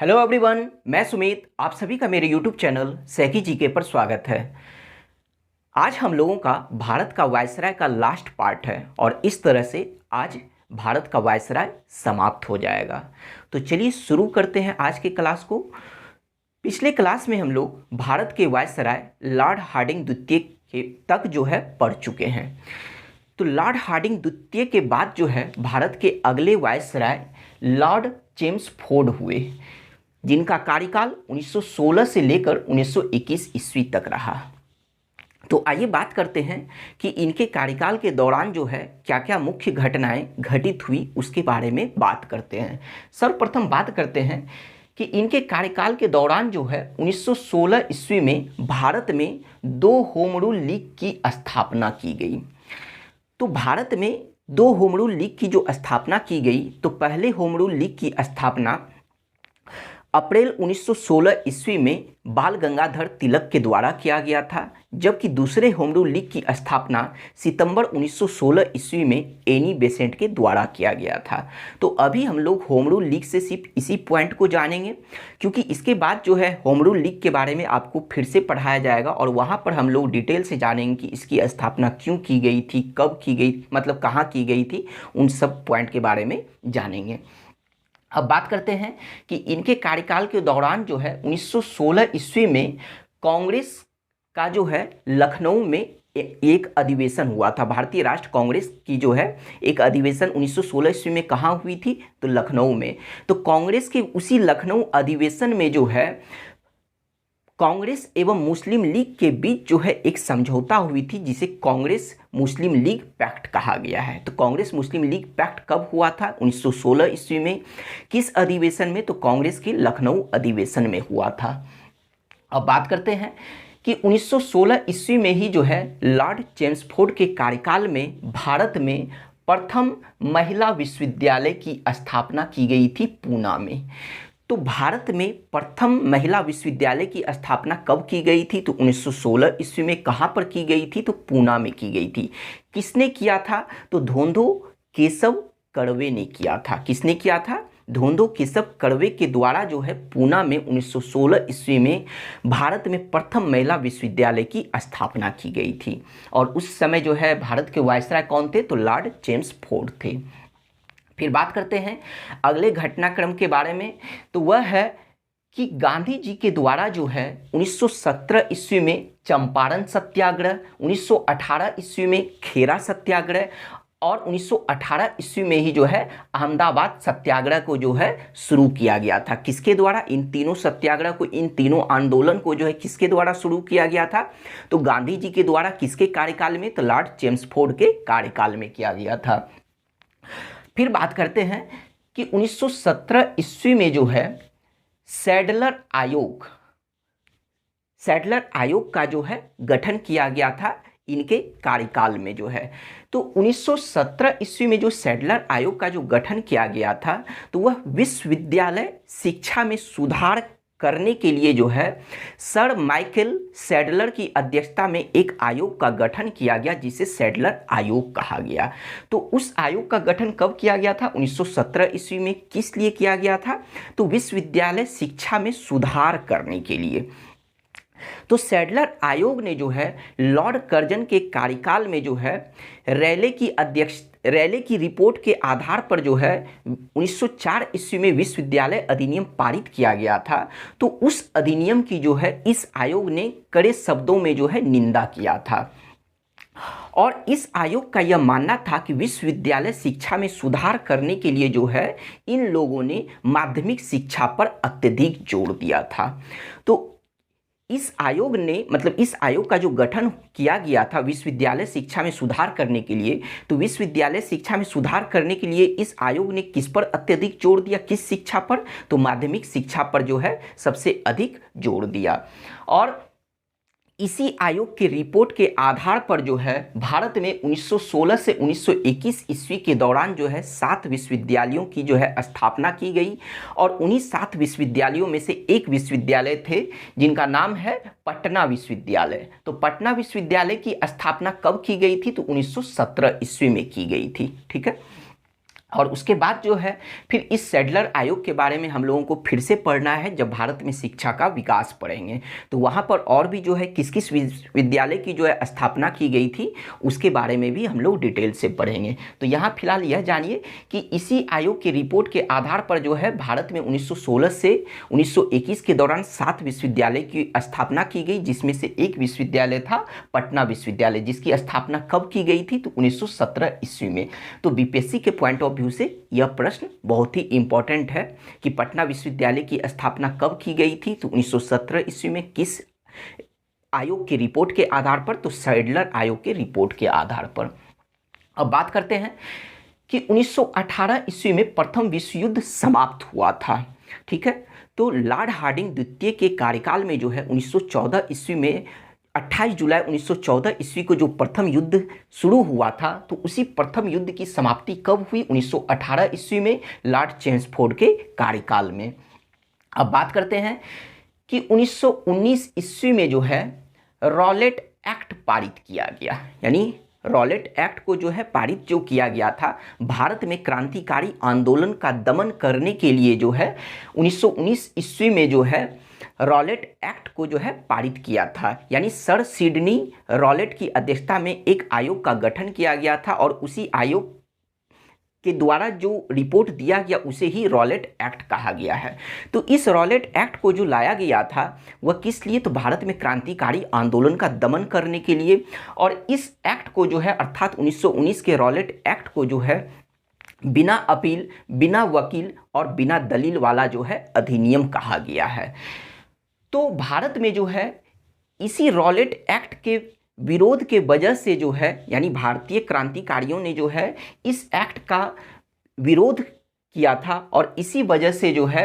Hello everyone, मैं सुमित। आप सभी का मेरे यूट्यूब चैनल सैकी जीके पर स्वागत है। आज हम लोगों का भारत का वायसराय का लास्ट पार्ट है और इस तरह से आज भारत का वायसराय समाप्त हो जाएगा। तो चलिए शुरू करते हैं आज के क्लास को। पिछले क्लास में हम लोग भारत के वायसराय लॉर्ड हार्डिंग द्वितीय के तक जो है पढ़ चुके हैं। तो लॉर्ड हार्डिंग द्वितीय के बाद जो है भारत के अगले वायसराय लॉर्ड चेम्सफोर्ड हुए, जिनका कार्यकाल 1916 से लेकर 1921 ईस्वी तक रहा। तो आइए बात करते हैं कि इनके कार्यकाल के दौरान जो है क्या क्या मुख्य घटनाएं घटित हुई, उसके बारे में बात करते हैं। सर्वप्रथम बात करते हैं कि इनके कार्यकाल के दौरान जो है 1916 ईस्वी में भारत में 2 होम रूल लीग की स्थापना की गई। तो भारत में 2 होम रूल लीग की जो स्थापना की गई, तो पहले होम रूल लीग की स्थापना अप्रैल 1916 ईस्वी में बाल गंगाधर तिलक के द्वारा किया गया था, जबकि दूसरे होम रूल लीग की स्थापना सितंबर 1916 ईस्वी में एनी बेसेंट के द्वारा किया गया था। तो अभी हम लोग होम रूल लीग से सिर्फ इसी पॉइंट को जानेंगे, क्योंकि इसके बाद जो है होम रूल लीग के बारे में आपको फिर से पढ़ाया जाएगा और वहाँ पर हम लोग डिटेल से जानेंगे कि इसकी स्थापना क्यों की गई थी, कब की गई, मतलब कहाँ की गई थी, उन सब पॉइंट के बारे में जानेंगे। अब बात करते हैं कि इनके कार्यकाल के दौरान जो है 1916 ईस्वी में कांग्रेस का जो है लखनऊ में एक अधिवेशन हुआ था। भारतीय राष्ट्र कांग्रेस की जो है एक अधिवेशन 1916 ईस्वी में कहाँ हुई थी, तो लखनऊ में। तो कांग्रेस के उसी लखनऊ अधिवेशन में जो है कांग्रेस एवं मुस्लिम लीग के बीच जो है एक समझौता हुई थी, जिसे कांग्रेस मुस्लिम लीग पैक्ट कहा गया है। तो कांग्रेस मुस्लिम लीग पैक्ट कब हुआ था, 1916 ईस्वी में। किस अधिवेशन में, तो कांग्रेस के लखनऊ अधिवेशन में हुआ था। अब बात करते हैं कि 1916 ईस्वी में ही जो है लॉर्ड चेम्सफोर्ड के कार्यकाल में भारत में प्रथम महिला विश्वविद्यालय की स्थापना की गई थी पूना में। तो भारत में प्रथम महिला विश्वविद्यालय की स्थापना कब की गई थी, तो 1916 ईस्वी में। कहाँ पर की गई थी, तो पूना में की गई थी। किसने किया था, तो धोंधो केशव कर्वे ने किया था। किसने किया था, धोंधो केशव कर्वे के द्वारा जो है पूना में 1916 ईस्वी में भारत में प्रथम महिला विश्वविद्यालय की स्थापना की गई थी। और उस समय जो है भारत के वायसराय कौन थे, तो लॉर्ड चेम्सफोर्ड थे। फिर बात करते हैं अगले घटनाक्रम के बारे में, तो वह है कि गांधी जी के द्वारा जो है 1917 ईस्वी में चंपारण सत्याग्रह, 1918 ईस्वी में खेरा सत्याग्रह और 1918 ईस्वी में ही जो है अहमदाबाद सत्याग्रह को जो है शुरू किया गया था। किसके द्वारा, इन तीनों सत्याग्रह को, इन तीनों आंदोलन को जो है किसके द्वारा शुरू किया गया था, तो गांधी जी के द्वारा। किसके कार्यकाल में, तो लॉर्ड चेम्सफोर्ड के कार्यकाल में किया गया था। फिर बात करते हैं कि 1917 ईस्वी में जो है सैडलर आयोग का जो है गठन किया गया था इनके कार्यकाल में जो है। तो 1917 ईस्वी में जो सैडलर आयोग का जो गठन किया गया था, तो वह विश्वविद्यालय शिक्षा में सुधार करने के लिए जो है सर माइकल सैडलर की अध्यक्षता में एक आयोग का गठन किया गया, जिसे सैडलर आयोग कहा गया। तो उस आयोग का गठन कब किया गया था, 1917 ईस्वी में। किस लिए किया गया था, तो विश्वविद्यालय शिक्षा में सुधार करने के लिए। तो सैडलर आयोग ने जो है लॉर्ड कर्जन के कार्यकाल में जो है रैले की रिपोर्ट के आधार पर जो है 1904 ईस्वी में विश्वविद्यालय अधिनियम पारित किया गया था। तो उस अधिनियम की जो है इस आयोग ने कड़े शब्दों में जो है निंदा किया था और इस आयोग का यह मानना था कि विश्वविद्यालय शिक्षा में सुधार करने के लिए जो है इन लोगों ने माध्यमिक शिक्षा पर अत्यधिक जोर दिया था। तो इस आयोग ने, मतलब इस आयोग का जो गठन किया गया था विश्वविद्यालय शिक्षा में सुधार करने के लिए, तो विश्वविद्यालय शिक्षा में सुधार करने के लिए इस आयोग ने किस पर अत्यधिक जोर दिया, किस शिक्षा पर, तो माध्यमिक शिक्षा पर जो है सबसे अधिक जोर दिया। और इसी आयोग के रिपोर्ट के आधार पर जो है भारत में 1916 से 1921 ईस्वी के दौरान जो है 7 विश्वविद्यालयों की जो है स्थापना की गई और उन्हीं 7 विश्वविद्यालयों में से एक विश्वविद्यालय थे जिनका नाम है पटना विश्वविद्यालय। तो पटना विश्वविद्यालय की स्थापना कब की गई थी, तो 1917 ईस्वी में की गई थी। ठीक है। और उसके बाद जो है फिर इस सैडलर आयोग के बारे में हम लोगों को फिर से पढ़ना है जब भारत में शिक्षा का विकास पढ़ेंगे। तो वहाँ पर और भी जो है किस किस विश्वविद्यालय की जो है स्थापना की गई थी उसके बारे में भी हम लोग डिटेल से पढ़ेंगे। तो यहाँ फिलहाल यह जानिए कि इसी आयोग की रिपोर्ट के आधार पर जो है भारत में 1916 से 1921 के दौरान 7 विश्वविद्यालय की स्थापना की गई, जिसमें से एक विश्वविद्यालय था पटना विश्वविद्यालय, जिसकी स्थापना कब की गई थी तो 1917 ईस्वी में। तो बीपीएससी के पॉइंट ऑफ व्यू से यह प्रश्न बहुत ही इंपॉर्टेंट है कि पटना विश्वविद्यालय की स्थापना कब की गई थी तो 1917 ईस्वी में, किस आयोग की रिपोर्ट के आधार पर, तो सैडलर आयोग के रिपोर्ट के आधार पर। अब बात करते हैं कि 1918 ईस्वी में प्रथम विश्व युद्ध समाप्त हुआ था। ठीक है, तो लॉर्ड हार्डिंग द्वितीय के कार्यकाल में जो है 1914 ईस्वी में 28 जुलाई 1914 ईस्वी को जो प्रथम युद्ध शुरू हुआ था, तो उसी प्रथम युद्ध की समाप्ति कब हुई 1918 ईस्वी में, लॉर्ड चेम्सफोर्ड के कार्यकाल में। अब बात करते हैं कि 1919 ईस्वी में जो है रॉलेट एक्ट पारित किया गया, यानी रॉलेट एक्ट को जो है पारित जो किया गया था भारत में क्रांतिकारी आंदोलन का दमन करने के लिए, जो है 1919 ईस्वी में जो है रॉलेट एक्ट को जो है पारित किया था। यानी सर सिडनी रॉलेट की अध्यक्षता में एक आयोग का गठन किया गया था और उसी आयोग के द्वारा जो रिपोर्ट दिया गया उसे ही रॉलेट एक्ट कहा गया है। तो इस रॉलेट एक्ट को जो लाया गया था वह किस लिए, तो भारत में क्रांतिकारी आंदोलन का दमन करने के लिए। और इस एक्ट को जो है अर्थात 1919 के रॉलेट एक्ट को जो है बिना अपील, बिना वकील और बिना दलील वाला जो है अधिनियम कहा गया है। तो भारत में जो है इसी रॉलेट एक्ट के विरोध के वजह से जो है, यानी भारतीय क्रांतिकारियों ने जो है इस एक्ट का विरोध किया था और इसी वजह से जो है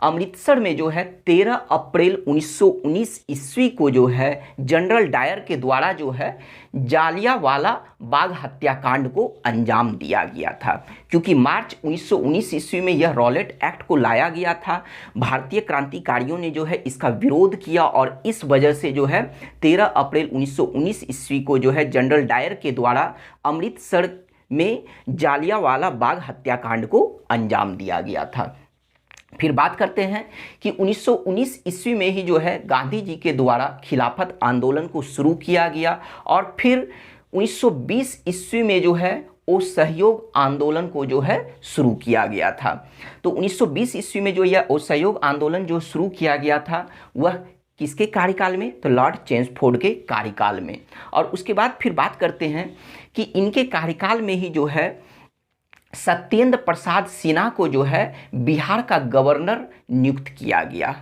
अमृतसर में जो है 13 अप्रैल 1919 ईस्वी को जो है जनरल डायर के द्वारा जो है जालियांवाला बाग हत्याकांड को अंजाम दिया गया था। क्योंकि मार्च 1919 ईस्वी में यह रॉलेट एक्ट को लाया गया था, भारतीय क्रांतिकारियों ने जो है इसका विरोध किया और इस वजह से जो है 13 अप्रैल 1919 ईस्वी को जो है जनरल डायर के द्वारा अमृतसर में जालियांवाला बाग हत्याकांड को अंजाम दिया गया था। फिर बात करते हैं कि 1919 ईस्वी में ही जो है गांधी जी के द्वारा खिलाफत आंदोलन को शुरू किया गया और फिर 1920 ईस्वी में जो है असहयोग आंदोलन को जो है शुरू किया गया था। तो 1920 ईस्वी में जो यह असहयोग आंदोलन जो शुरू किया गया था वह किसके कार्यकाल में, तो लॉर्ड चेम्सफोर्ड के कार्यकाल में। और उसके बाद फिर बात करते हैं कि इनके कार्यकाल में ही जो है सत्येंद्र प्रसाद सिन्हा को जो है बिहार का गवर्नर नियुक्त किया गया।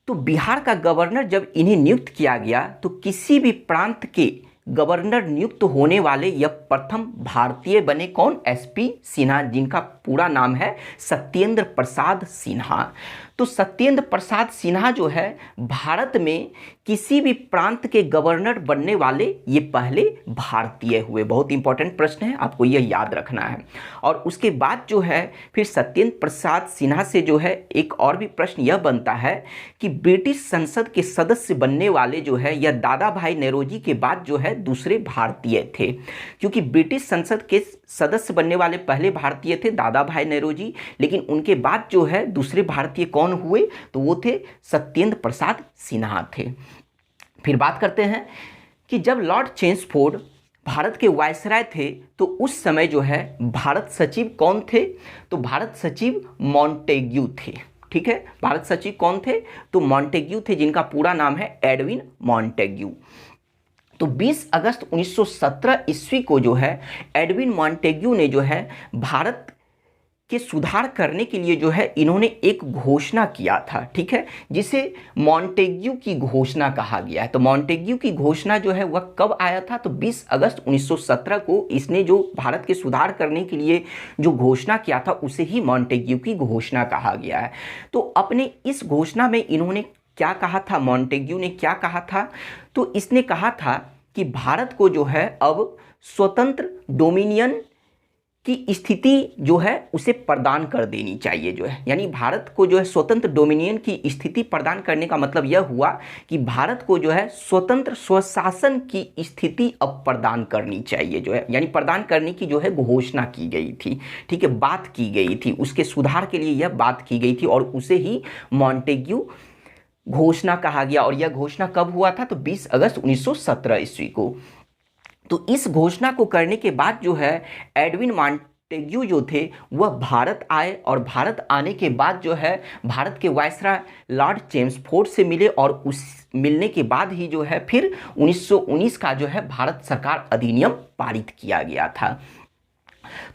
तो बिहार का गवर्नर जब इन्हें नियुक्त किया गया तो किसी भी प्रांत के गवर्नर नियुक्त होने वाले यह प्रथम भारतीय बने। कौन, एसपी सिन्हा, जिनका पूरा नाम है सत्येंद्र प्रसाद सिन्हा। तो सत्येंद्र प्रसाद सिन्हा जो है भारत में किसी भी प्रांत के गवर्नर बनने वाले ये पहले भारतीय हुए। बहुत इंपॉर्टेंट प्रश्न है, आपको यह याद रखना है। और उसके बाद जो है फिर सत्येंद्र प्रसाद सिन्हा से जो है एक और भी प्रश्न यह बनता है कि ब्रिटिश संसद के सदस्य बनने वाले जो है यह दादा भाई नौरोजी के बाद जो है दूसरे भारतीय थे। क्योंकि ब्रिटिश संसद के सदस्य बनने वाले पहले भारतीय थे दादा भाई नौरोजी, लेकिन उनके बाद जो है दूसरे भारतीय कौन हुए, तो वो थे सत्येंद्र प्रसाद सिन्हा थे। फिर बात करते हैं कि जब लॉर्ड चेम्सफोर्ड भारत के वायसराय थे तो उस समय जो है भारत सचिव कौन थे, तो भारत सचिव मॉन्टेग्यू थे। ठीक है, भारत सचिव कौन थे, तो मॉन्टेग्यू थे, जिनका पूरा नाम है एडविन मॉन्टेग्यू। तो 20 अगस्त 1917 ईस्वी को जो है एडविन मॉन्टेग्यू ने जो है भारत के सुधार करने के लिए जो है इन्होंने एक घोषणा किया था। ठीक है, जिसे मॉन्टेग्यू की घोषणा कहा गया है। तो मॉन्टेग्यू की घोषणा जो है वह कब आया था, तो 20 अगस्त 1917 को इसने जो भारत के सुधार करने के लिए जो घोषणा किया था उसे ही मॉन्टेग्यू की घोषणा कहा गया है। तो अपने इस घोषणा में इन्होंने क्या कहा था, मॉन्टेग्यू ने क्या कहा था, तो इसने कहा था कि भारत को जो है अब स्वतंत्र डोमिनियन की स्थिति जो है उसे प्रदान कर देनी चाहिए जो है, यानी भारत को जो है स्वतंत्र डोमिनियन की स्थिति प्रदान करने का मतलब यह हुआ कि भारत को जो है स्वतंत्र स्वशासन की स्थिति अब प्रदान करनी चाहिए जो है, यानी प्रदान करने की जो है घोषणा की गई थी। ठीक है, बात की गई थी, उसके सुधार के लिए यह बात की गई थी और उसे ही मॉन्टेग्यू घोषणा कहा गया। और यह घोषणा कब हुआ था? तो 20 अगस्त 1917 ईस्वी को। तो इस घोषणा को करने के बाद जो है एडविन मॉन्टेग्यू जो थे वह भारत आए और भारत आने के बाद जो है भारत के वायसराय लॉर्ड चेम्सफोर्ड से मिले और उस मिलने के बाद ही जो है फिर 1919 का जो है भारत सरकार अधिनियम पारित किया गया था।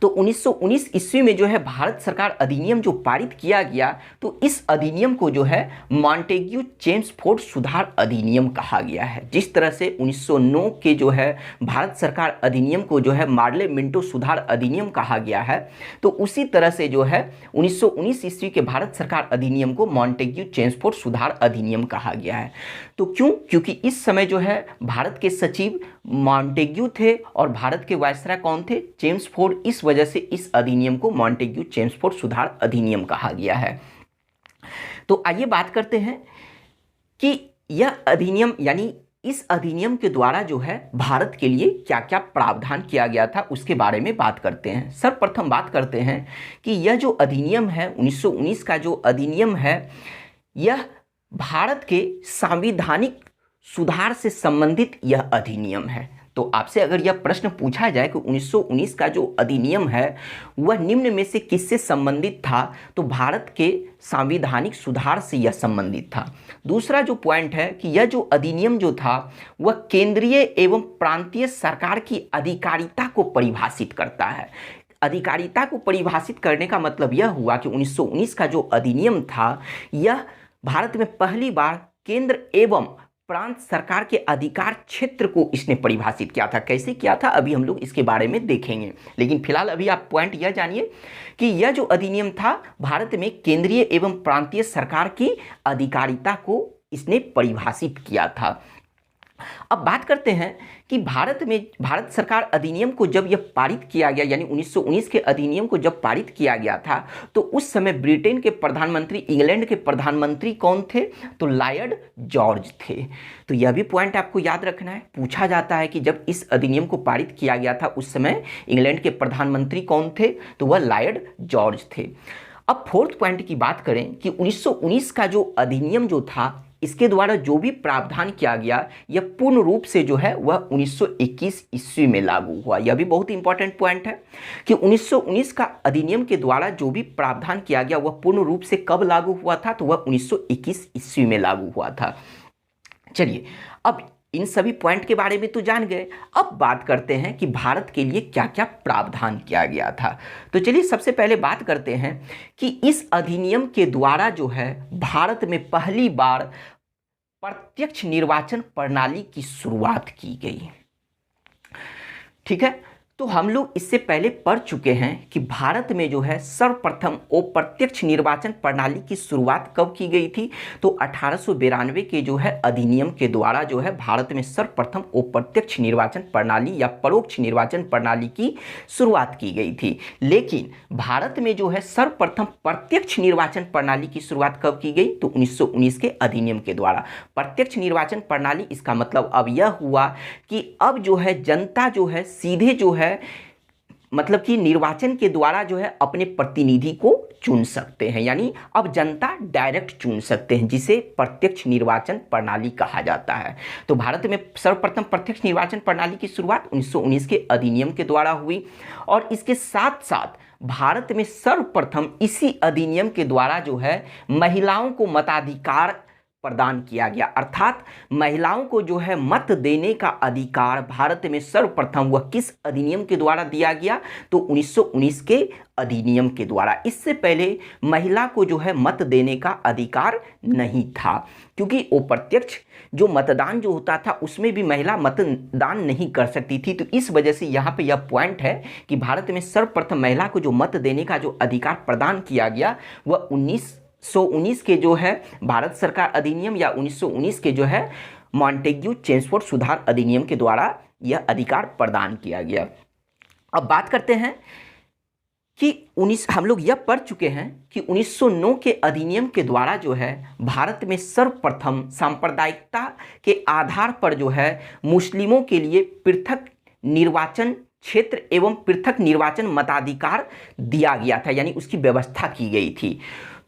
तो 1919 ईस्वी में जो है भारत सरकार अधिनियम जो पारित किया गया, तो इस अधिनियम को जो है मॉन्टेग्यू चेम्सफोर्ड सुधार अधिनियम कहा गया है। जिस तरह से 1909 के जो है भारत सरकार अधिनियम को जो है मार्ले मिंटो सुधार अधिनियम कहा गया है, तो उसी तरह से जो है 1919 ईस्वी के भारत सरकार अधिनियम को मॉन्टेग्यू चेम्सफोर्ड सुधार अधिनियम कहा गया है। तो क्यों? क्योंकि इस समय जो है भारत के सचिव मॉन्टेग्यू थे और भारत के वायसराय कौन थे? चेम्सफोर्ड। इस वजह से इस अधिनियम को मॉन्टेग्यू चेम्सफोर्ड सुधार अधिनियम कहा गया है। तो आइए बात करते हैं कि यह अधिनियम यानी इस अधिनियम के द्वारा जो है भारत के लिए क्या क्या प्रावधान किया गया था उसके बारे में बात करते हैं। सर्वप्रथम बात करते हैं कि यह जो अधिनियम है 1919 का जो अधिनियम है, यह भारत के संवैधानिक सुधार से संबंधित यह अधिनियम है। तो आपसे अगर यह प्रश्न पूछा जाए कि 1919 का जो अधिनियम है वह निम्न में से किससे संबंधित था, तो भारत के संवैधानिक सुधार से यह संबंधित था। दूसरा जो पॉइंट है कि यह जो अधिनियम जो था वह केंद्रीय एवं प्रांतीय सरकार की अधिकारिता को परिभाषित करता है। अधिकारिता को परिभाषित करने का मतलब यह हुआ कि 1919 का जो अधिनियम था यह भारत में पहली बार केंद्र एवं प्रांत सरकार के अधिकार क्षेत्र को इसने परिभाषित किया था। कैसे किया था अभी हम लोग इसके बारे में देखेंगे, लेकिन फिलहाल अभी आप पॉइंट यह जानिए कि यह जो अधिनियम था भारत में केंद्रीय एवं प्रांतीय सरकार की अधिकारिता को इसने परिभाषित किया था। अब बात करते हैं कि भारत में भारत सरकार अधिनियम को जब यह पारित किया गया, यानी 1919 के अधिनियम को जब पारित किया गया था, तो उस समय ब्रिटेन के प्रधानमंत्री, इंग्लैंड के प्रधानमंत्री कौन थे? तो लॉर्ड जॉर्ज थे। तो यह भी पॉइंट आपको याद रखना है। पूछा जाता है कि जब इस अधिनियम को पारित किया गया था उस समय इंग्लैंड के प्रधानमंत्री कौन थे? तो वह लॉर्ड जॉर्ज थे। अब फोर्थ पॉइंट की बात करें कि 1919 का जो अधिनियम जो था इसके द्वारा जो भी प्रावधान किया गया यह पूर्ण रूप से जो है वह 1921 ईस्वी में लागू हुआ। यह भी बहुत इंपॉर्टेंट पॉइंट है कि 1919 का अधिनियम के द्वारा जो भी प्रावधान किया गया वह पूर्ण रूप से कब लागू हुआ था? तो वह 1921 ईस्वी में लागू हुआ था। चलिए, अब इन सभी पॉइंट के बारे में तो जान गए। अब बात करते हैं कि भारत के लिए क्या क्या प्रावधान किया गया था। तो चलिए सबसे पहले बात करते हैं कि इस अधिनियम के द्वारा जो है भारत में पहली बार प्रत्यक्ष निर्वाचन प्रणाली की शुरुआत की गई। ठीक है, तो हम लोग इससे पहले पढ़ चुके हैं कि भारत में जो है सर्वप्रथम अप्रत्यक्ष निर्वाचन प्रणाली की शुरुआत कब की गई थी? तो 1892 के जो है अधिनियम के द्वारा जो है भारत में सर्वप्रथम अप्रत्यक्ष निर्वाचन प्रणाली या परोक्ष निर्वाचन प्रणाली की शुरुआत की गई थी। लेकिन भारत में जो है सर्वप्रथम प्रत्यक्ष निर्वाचन प्रणाली की शुरुआत कब की गई? तो 1919 के अधिनियम के द्वारा। प्रत्यक्ष निर्वाचन प्रणाली, इसका मतलब अब यह हुआ कि अब जो है जनता जो है सीधे जो है मतलब कि निर्वाचन के द्वारा जो है अपने प्रतिनिधि को चुन सकते हैं, यानी अब जनता डायरेक्ट चुन सकते हैं, जिसे प्रत्यक्ष निर्वाचन प्रणाली कहा जाता है। तो भारत में सर्वप्रथम प्रत्यक्ष निर्वाचन प्रणाली की शुरुआत 1919 के अधिनियम के द्वारा हुई और इसके साथ साथ भारत में सर्वप्रथम इसी अधिनियम के द्वारा जो है महिलाओं को मताधिकार प्रदान किया गया, अर्थात महिलाओं को जो है मत देने का अधिकार भारत में सर्वप्रथम वह किस अधिनियम के द्वारा दिया गया? तो 1919 के अधिनियम के द्वारा। इससे पहले महिला को जो है मत देने का अधिकार नहीं था, क्योंकि अप्रत्यक्ष जो मतदान जो होता था उसमें भी महिला मतदान नहीं कर सकती थी। तो इस वजह से यहाँ पे यह पॉइंट है कि भारत में सर्वप्रथम महिला को जो मत देने का जो अधिकार प्रदान किया गया वह 1919 के जो है भारत सरकार अधिनियम या 1919 के जो है मॉन्टेग्यू चेम्सफोर्ड सुधार अधिनियम के द्वारा यह अधिकार प्रदान किया गया। अब बात करते हैं कि हम लोग यह पढ़ चुके हैं कि 1909 के अधिनियम के द्वारा जो है भारत में सर्वप्रथम सांप्रदायिकता के आधार पर जो है मुस्लिमों के लिए पृथक निर्वाचन क्षेत्र एवं पृथक निर्वाचन मताधिकार दिया गया था, यानी उसकी व्यवस्था की गई थी।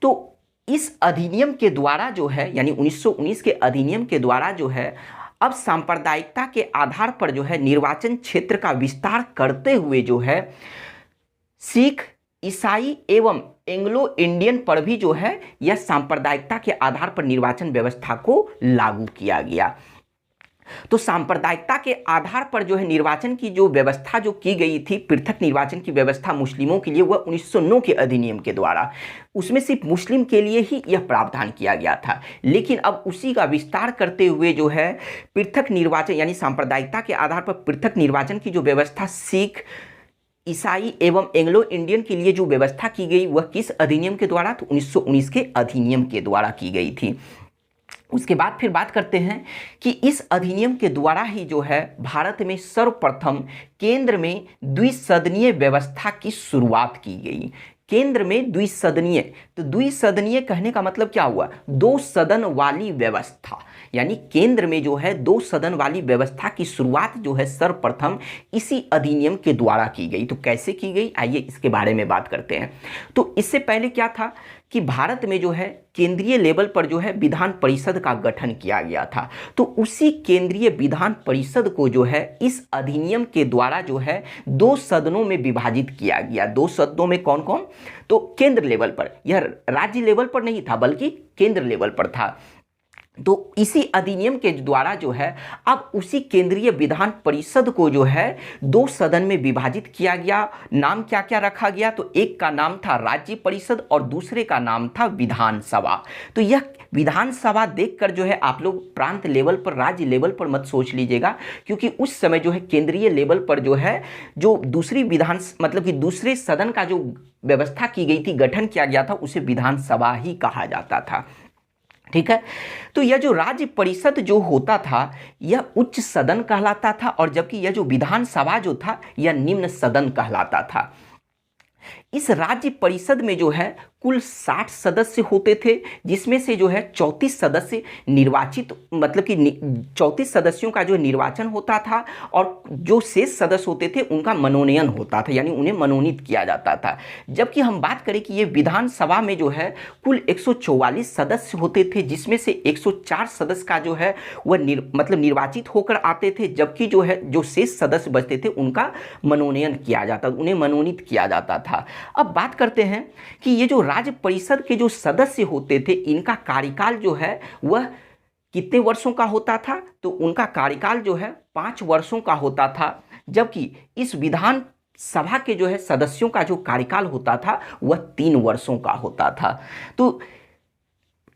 तो इस अधिनियम के द्वारा जो है, यानी 1919 के अधिनियम के द्वारा जो है अब सांप्रदायिकता के आधार पर जो है निर्वाचन क्षेत्र का विस्तार करते हुए जो है सिख, ईसाई एवं एंग्लो इंडियन पर भी जो है यह सांप्रदायिकता के आधार पर निर्वाचन व्यवस्था को लागू किया गया। तो सांप्रदायिकता के आधार पर जो है निर्वाचन की जो व्यवस्था जो की गई थी, पृथक निर्वाचन की व्यवस्था मुस्लिमों के लिए, वह 1909 के अधिनियम के द्वारा, उसमें सिर्फ मुस्लिम के लिए ही यह प्रावधान किया गया था। लेकिन अब उसी का विस्तार करते हुए जो है पृथक निर्वाचन यानी सांप्रदायिकता के आधार पर पृथक निर्वाचन की जो व्यवस्था सिख, ईसाई एवं एंग्लो इंडियन के लिए जो व्यवस्था की गई वह किस अधिनियम के द्वारा? तो 1919 के अधिनियम के द्वारा की गई थी। उसके बाद फिर बात करते हैं कि इस अधिनियम के द्वारा ही जो है भारत में सर्वप्रथम केंद्र में द्विसदनीय व्यवस्था की शुरुआत की गई। केंद्र में द्विसदनीय, तो द्विसदनीय कहने का मतलब क्या हुआ? दो सदन वाली व्यवस्था, यानी केंद्र में जो है दो सदन वाली व्यवस्था की शुरुआत जो है सर्वप्रथम इसी अधिनियम के द्वारा की गई। तो कैसे की गई, आइए इसके बारे में बात करते हैं। तो इससे पहले क्या था कि भारत में जो है केंद्रीय लेवल पर जो है विधान परिषद का गठन किया गया था। तो उसी केंद्रीय विधान परिषद को जो है इस अधिनियम के द्वारा जो है दो सदनों में विभाजित किया गया। दो सदनों में कौन कौन? तो केंद्र लेवल पर, यह राज्य लेवल पर नहीं था बल्कि केंद्र लेवल पर था। तो इसी अधिनियम के द्वारा जो है अब उसी केंद्रीय विधान परिषद को जो है दो सदन में विभाजित किया गया। नाम क्या क्या रखा गया? तो एक का नाम था राज्य परिषद और दूसरे का नाम था विधानसभा। तो यह विधानसभा देखकर जो है आप लोग प्रांत लेवल पर, राज्य लेवल पर मत सोच लीजिएगा, क्योंकि उस समय जो है केंद्रीय लेवल पर जो है जो दूसरी मतलब कि दूसरे सदन का जो व्यवस्था की गई थी, गठन किया गया था, उसे विधानसभा ही कहा जाता था। ठीक है। तो यह जो राज्य परिषद जो होता था यह उच्च सदन कहलाता था, और जबकि यह जो विधानसभा जो था यह निम्न सदन कहलाता था। इस राज्य परिषद में जो है कुल 60 सदस्य होते थे, जिसमें से जो है 34 सदस्य निर्वाचित, मतलब कि 34 सदस्यों का जो निर्वाचन होता था, और जो शेष सदस्य होते थे उनका मनोनयन होता था, यानी उन्हें मनोनीत किया जाता था। जबकि हम बात करें कि ये विधानसभा में जो है कुल 144 सदस्य होते थे, जिसमें से 104 सदस्य का जो है वह मतलब निर्वाचित होकर आते थे, जबकि जो है जो शेष सदस्य बचते थे उनका मनोनयन किया जाता, उन्हें मनोनीत किया जाता था। अब बात करते हैं कि ये जो राज्य परिषद के जो सदस्य होते थे इनका कार्यकाल जो है वह कितने वर्षों का होता था? तो उनका कार्यकाल जो है 5 वर्षों का होता था, जबकि इस विधान सभा के जो है सदस्यों का जो कार्यकाल होता था वह 3 वर्षों का होता था। तो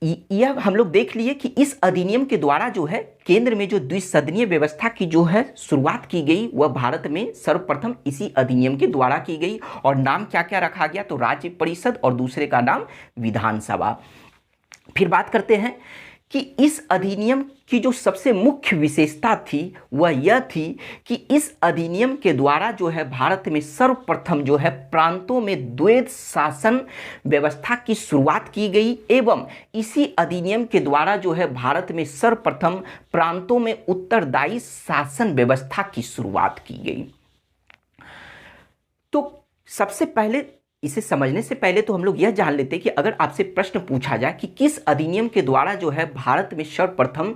यह हम लोग देख लिए कि इस अधिनियम के द्वारा जो है केंद्र में जो द्विसदनीय व्यवस्था की जो है शुरुआत की गई वह भारत में सर्वप्रथम इसी अधिनियम के द्वारा की गई। और नाम क्या क्या रखा गया? तो राज्य परिषद और दूसरे का नाम विधानसभा। फिर बात करते हैं कि इस अधिनियम की जो सबसे मुख्य विशेषता थी वह यह थी कि इस अधिनियम के द्वारा जो है भारत में सर्वप्रथम जो है प्रांतों में द्वैध शासन व्यवस्था की शुरुआत की गई, एवं इसी अधिनियम के द्वारा जो है भारत में सर्वप्रथम प्रांतों में उत्तरदायी शासन व्यवस्था की शुरुआत की गई। तो सबसे पहले इसे समझने से पहले तो हम लोग यह जान लेते हैं कि अगर आपसे प्रश्न पूछा जाए कि किस अधिनियम के द्वारा जो है भारत में सर्वप्रथम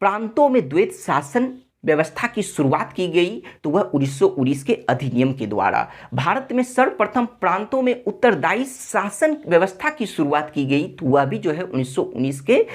प्रांतों में द्वैध शासन व्यवस्था की शुरुआत की गई, तो वह 1919 के अधिनियम के द्वारा। भारत में सर्वप्रथम प्रांतों में उत्तरदायी शासन व्यवस्था की शुरुआत की गई, तो वह भी जो है 1919 के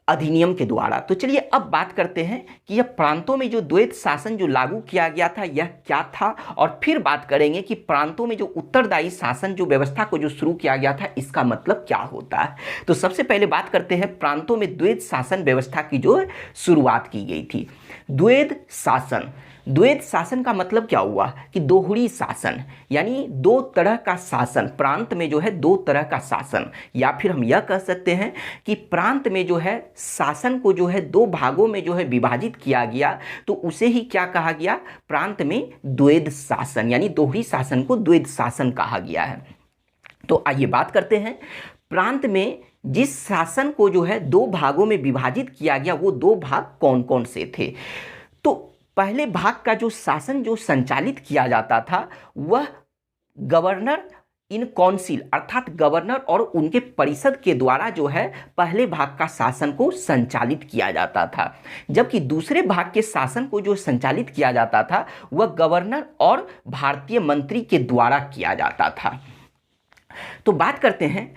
अधिनियम के द्वारा। तो चलिए अब बात करते हैं कि यह प्रांतों में जो द्वैध शासन जो लागू किया गया था यह क्या था, और फिर बात करेंगे कि प्रांतों में जो उत्तरदायी शासन जो व्यवस्था को जो शुरू किया गया था इसका मतलब क्या होता है। तो सबसे पहले बात करते हैं प्रांतों में द्वैध शासन व्यवस्था की जो शुरुआत की गई थी। द्वैध शासन, द्वैध शासन का मतलब क्या हुआ कि दोहरी शासन, यानी दो तरह का शासन, प्रांत में जो है दो तरह का शासन, या फिर हम यह कह सकते हैं कि प्रांत में जो है शासन को जो है दो भागों में जो है विभाजित किया गया, तो उसे ही क्या कहा गया, प्रांत में द्वैध शासन, यानी दोहरी शासन को द्वैध शासन कहा गया है। तो आइए बात करते हैं, प्रांत में जिस शासन को जो है दो भागों में विभाजित किया गया वो दो भाग कौन कौन से थे। तो पहले भाग का जो शासन जो संचालित किया जाता था वह गवर्नर इन काउंसिल अर्थात गवर्नर और उनके परिषद के द्वारा जो है पहले भाग का शासन को संचालित किया जाता था, जबकि दूसरे भाग के शासन को जो संचालित किया जाता था वह गवर्नर और भारतीय मंत्री के द्वारा किया जाता था। तो बात करते हैं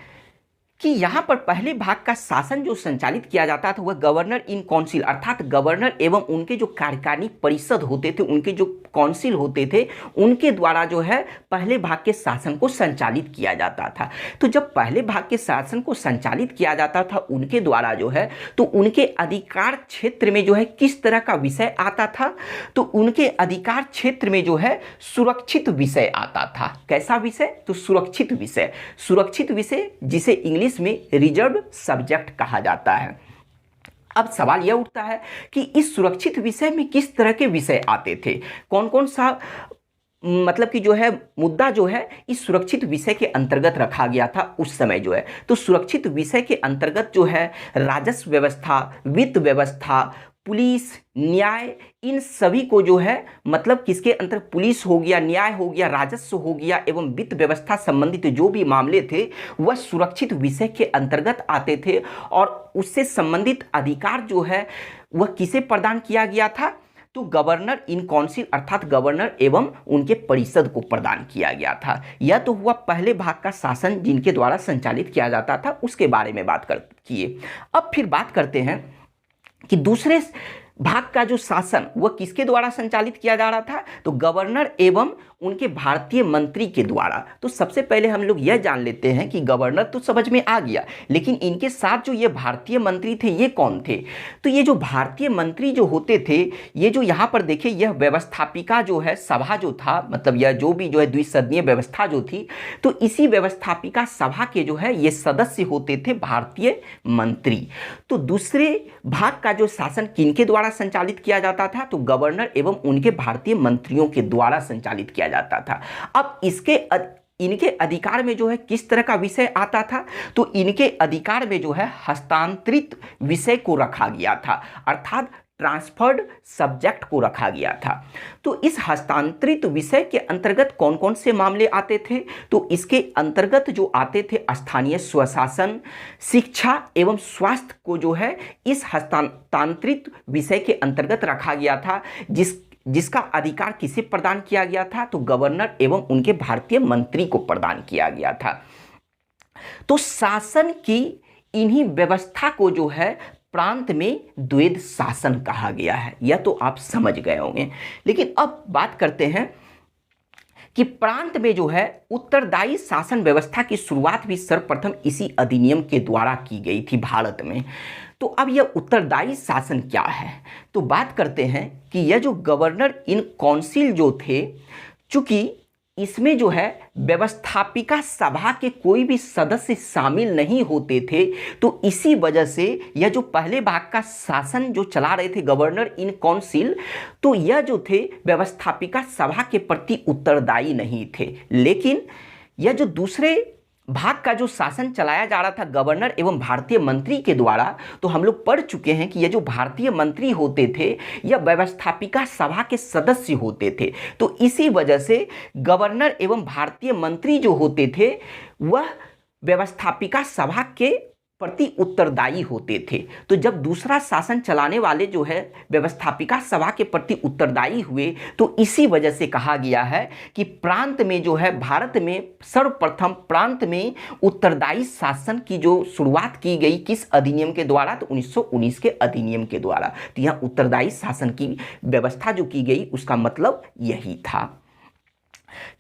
कि यहाँ पर पहले भाग का शासन जो संचालित किया जाता था वह गवर्नर इन काउंसिल अर्थात गवर्नर एवं उनके जो कार्यकारिणी परिषद होते थे, उनके जो काउंसिल होते थे, उनके द्वारा जो है पहले भाग के शासन को संचालित किया जाता था। तो जब पहले भाग के शासन को संचालित किया जाता था उनके द्वारा जो है, तो उनके अधिकार क्षेत्र में जो है किस तरह का विषय आता था, तो उनके अधिकार क्षेत्र में जो है सुरक्षित विषय आता था। कैसा विषय, तो सुरक्षित विषय, सुरक्षित विषय जिसे इंग्लिश में रिजर्व सब्जेक्ट कहा जाता है। अब सवाल यह उठता है कि इस सुरक्षित विषय में किस तरह के विषय आते थे, कौन कौन सा मतलब कि जो है मुद्दा जो है इस सुरक्षित विषय के अंतर्गत रखा गया था उस समय जो है। तो सुरक्षित विषय के अंतर्गत जो है राजस्व व्यवस्था, वित्त व्यवस्था, पुलिस, न्याय, इन सभी को जो है मतलब किसके अंतर, पुलिस हो गया, न्याय हो गया, राजस्व हो गया एवं वित्त व्यवस्था संबंधित जो भी मामले थे वह सुरक्षित विषय के अंतर्गत आते थे, और उससे संबंधित अधिकार जो है वह किसे प्रदान किया गया था, तो गवर्नर इन काउंसिल अर्थात गवर्नर एवं उनके परिषद को प्रदान किया गया था। यह तो हुआ पहले भाग का शासन जिनके द्वारा संचालित किया जाता था, उसके बारे में बात किए। अब फिर बात करते हैं कि दूसरे भाग का जो शासन वह किसके द्वारा संचालित किया जा रहा था, तो गवर्नर एवं उनके भारतीय मंत्री के द्वारा। तो सबसे पहले हम लोग यह जान लेते हैं कि गवर्नर तो समझ में आ गया, लेकिन इनके साथ जो ये भारतीय मंत्री थे ये कौन थे, तो ये जो भारतीय मंत्री जो होते थे, ये जो यहाँ पर देखिए यह व्यवस्थापिका जो है सभा जो था, मतलब यह जो भी जो है द्विसदनीय व्यवस्था जो थी, तो इसी व्यवस्थापिका सभा के जो है ये सदस्य होते थे भारतीय मंत्री। तो दूसरे भाग का जो शासन किनके द्वारा संचालित किया जाता था, तो गवर्नर एवं उनके भारतीय मंत्रियों के द्वारा संचालित किया जाता था। अब इनके अधिकार में जो है किस तरह का विषय आता था, तो इनके अधिकार में जो है हस्तांतरित विषय को रखा गया था, अर्थात ट्रांसफर्ड सब्जेक्ट को रखा गया था। तो इस हस्तांतरित विषय के अंतर्गत कौन कौन से मामले आते थे, तो इसके अंतर्गत जो आते थे स्थानीय स्वशासन, शिक्षा एवं स्वास्थ्य को जो है इस हस्तांतरित विषय के अंतर्गत रखा गया था, जिसका अधिकार किसे प्रदान किया गया था, तो गवर्नर एवं उनके भारतीय मंत्री को प्रदान किया गया था। तो शासन की इन्हीं व्यवस्था को जो है प्रांत में द्वैध शासन कहा गया है, यह तो आप समझ गए होंगे। लेकिन अब बात करते हैं कि प्रांत में जो है उत्तरदायी शासन व्यवस्था की शुरुआत भी सर्वप्रथम इसी अधिनियम के द्वारा की गई थी भारत में। तो अब यह उत्तरदायी शासन क्या है, तो बात करते हैं कि यह जो गवर्नर इन काउंसिल जो थे, चूंकि इसमें जो है व्यवस्थापिका सभा के कोई भी सदस्य शामिल नहीं होते थे, तो इसी वजह से यह जो पहले भाग का शासन जो चला रहे थे गवर्नर इन काउंसिल, तो यह जो थे व्यवस्थापिका सभा के प्रति उत्तरदायी नहीं थे। लेकिन यह जो दूसरे भाग का जो शासन चलाया जा रहा था गवर्नर एवं भारतीय मंत्री के द्वारा, तो हम लोग पढ़ चुके हैं कि ये जो भारतीय मंत्री होते थे यह व्यवस्थापिका सभा के सदस्य होते थे। तो इसी वजह से गवर्नर एवं भारतीय मंत्री जो होते थे वह व्यवस्थापिका सभा के प्रति उत्तरदायी होते थे। तो जब दूसरा शासन चलाने वाले जो है व्यवस्थापिका सभा के प्रति उत्तरदायी हुए, तो इसी वजह से कहा गया है कि प्रांत में जो है भारत में सर्वप्रथम प्रांत में उत्तरदायी शासन की जो शुरुआत की गई किस अधिनियम के द्वारा, तो 1919 के अधिनियम के द्वारा। तो यहाँ उत्तरदायी शासन की व्यवस्था जो की गई उसका मतलब यही था।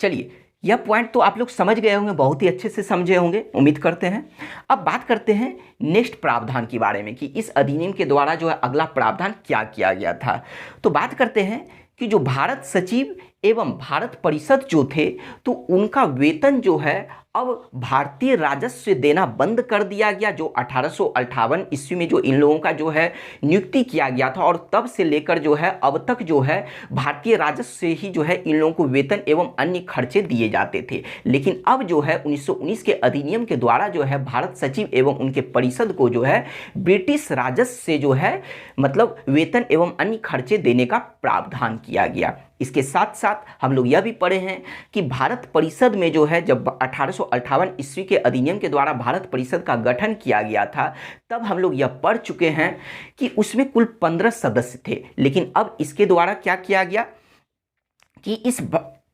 चलिए, यह पॉइंट तो आप लोग समझ गए होंगे, बहुत ही अच्छे से समझे होंगे, उम्मीद करते हैं। अब बात करते हैं नेक्स्ट प्रावधान के बारे में कि इस अधिनियम के द्वारा जो है अगला प्रावधान क्या किया गया था। तो बात करते हैं कि जो भारत सचिव एवं भारत परिषद जो थे तो उनका वेतन जो है अब भारतीय राजस्व देना बंद कर दिया गया, जो 1858 ईस्वी में जो इन लोगों का जो है नियुक्ति किया गया था, और तब से लेकर जो है अब तक जो है भारतीय राजस्व से ही जो है इन लोगों को वेतन एवं अन्य खर्चे दिए जाते थे। लेकिन अब जो है 1919 के अधिनियम के द्वारा जो है भारत सचिव एवं उनके परिषद को जो है ब्रिटिश राजस्व से जो है मतलब वेतन एवं अन्य खर्चे देने का प्रावधान किया गया। इसके साथ साथ हम लोग यह भी पढ़े हैं कि भारत परिषद में जो है जब 1858 ईस्वी के अधिनियम के द्वारा भारत परिषद का गठन किया गया था, तब हम लोग यह पढ़ चुके हैं कि उसमें कुल 15 सदस्य थे। लेकिन अब इसके द्वारा क्या किया गया कि इस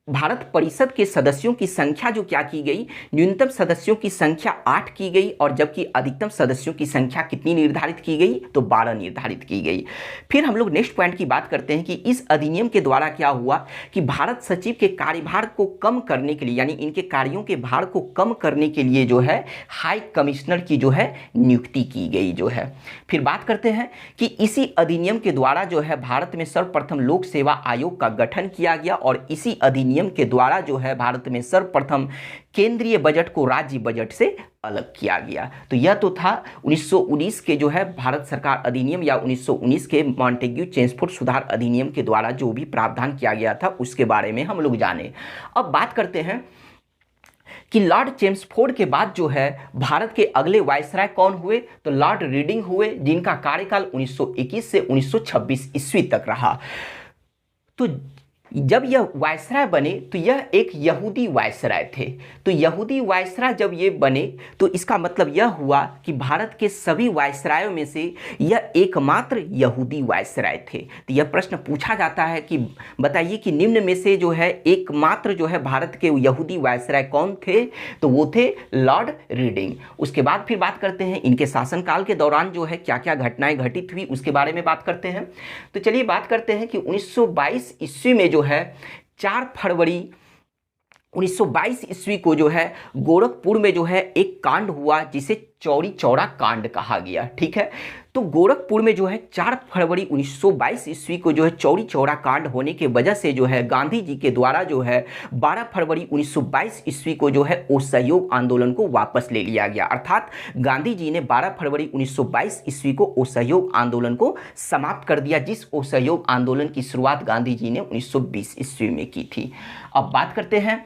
भारत परिषद के सदस्यों की संख्या जो क्या की गई, न्यूनतम सदस्यों की संख्या 8 की गई, और जबकि अधिकतम सदस्यों की संख्या कितनी निर्धारित की गई, तो 12 निर्धारित की गई। फिर हम लोग नेक्स्ट पॉइंट की बात करते हैं कि इस अधिनियम के द्वारा क्या हुआ कि भारत सचिव के कार्यभार को कम करने के लिए, यानी इनके कार्यों के भार को कम करने के लिए जो है हाई कमिश्नर की जो है नियुक्ति की गई जो है। फिर बात करते हैं कि इसी अधिनियम के द्वारा जो है भारत में सर्वप्रथम लोक सेवा आयोग का गठन किया गया, और इसी अधिनियम के द्वारा जो है भारत में सर्वप्रथम केंद्रीय बजट को राज्य बजट से अलग किया गया। तो यह तो था 1919 के जो है भारत सरकार अधिनियम या 1919 के मॉन्टेग्यू चेम्सफोर्ड सुधार अधिनियम के द्वारा जो भी प्रावधान किया गया था उसके बारे में हम लोग जाने। अब बात करते हैं कि लॉर्ड चेम्सफोर्ड के बाद जो है भारत के अगले वायसराय कौन हुए, तो लॉर्ड रीडिंग हुए, जिनका कार्यकाल 1921 से 1926 ईस्वी तक रहा। तो जब यह वायसराय बने तो यह एक यहूदी वायसराय थे। तो यहूदी वायसराय जब ये बने तो इसका मतलब यह हुआ कि भारत के सभी वायसरायों में से यह एकमात्र यहूदी वायसराय थे। तो यह प्रश्न पूछा जाता है कि बताइए कि निम्न में से जो है एकमात्र जो है भारत के यहूदी वायसराय कौन थे, तो वो थे लॉर्ड रीडिंग। उसके बाद फिर बात करते हैं इनके शासनकाल के दौरान जो है क्या क्या घटनाएं घटित हुई उसके बारे में बात करते हैं। तो चलिए बात करते हैं कि 1922 ईस्वी में जो है 4 फरवरी 1922 ईस्वी को जो है गोरखपुर में जो है एक कांड हुआ जिसे चौरी चौरा कांड कहा गया। ठीक है, तो गोरखपुर में जो है 4 फरवरी 1922 ईस्वी को जो है चौरी चौरा कांड होने के वजह से जो है गांधी जी के द्वारा जो है 12 फरवरी 1922 ईस्वी को जो है असहयोग आंदोलन को वापस ले लिया गया। अर्थात गांधी जी ने 12 फरवरी 1922 ईस्वी को असहयोग आंदोलन को समाप्त कर दिया, जिस असहयोग आंदोलन की शुरुआत गांधी जी ने 1920 ईस्वी में की थी। अब बात करते हैं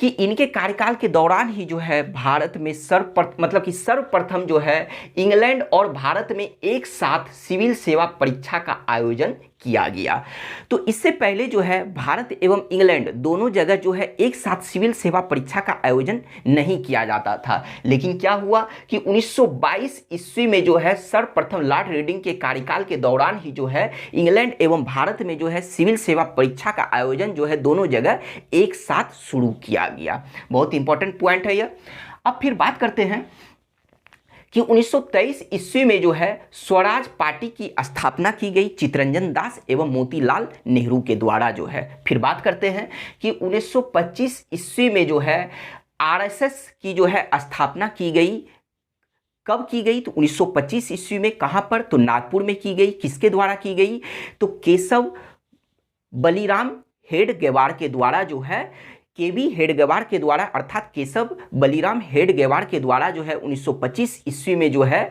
कि इनके कार्यकाल के दौरान ही जो है भारत में सर्वप्रथम जो है इंग्लैंड और भारत में एक साथ सिविल सेवा परीक्षा का आयोजन किया गया। तो इससे पहले जो है भारत एवं इंग्लैंड दोनों जगह जो है एक साथ सिविल सेवा परीक्षा का आयोजन नहीं किया जाता था। लेकिन क्या हुआ कि 1922 ईस्वी में जो है सर्वप्रथम लॉर्ड रीडिंग के कार्यकाल के दौरान ही जो है इंग्लैंड एवं भारत में जो है सिविल सेवा परीक्षा का आयोजन जो है दोनों जगह एक साथ शुरू किया गया। बहुत इंपॉर्टेंट पॉइंट है यह। अब फिर बात करते हैं कि 1923 ईस्वी में जो है स्वराज पार्टी की स्थापना की गई चित्तरंजन दास एवं मोतीलाल नेहरू के द्वारा जो है। फिर बात करते हैं कि 1925 ईस्वी में जो है आरएसएस की जो है स्थापना की गई। कब की गई, तो 1925 ईस्वी में। कहाँ पर, तो नागपुर में की गई। किसके द्वारा की गई, तो केशव बलिराम हेडगेवार के द्वारा जो है केवी हेडगेवार के द्वारा, अर्थात केशव बलिराम हेडगेवार के द्वारा जो है 1925 ईस्वी में जो है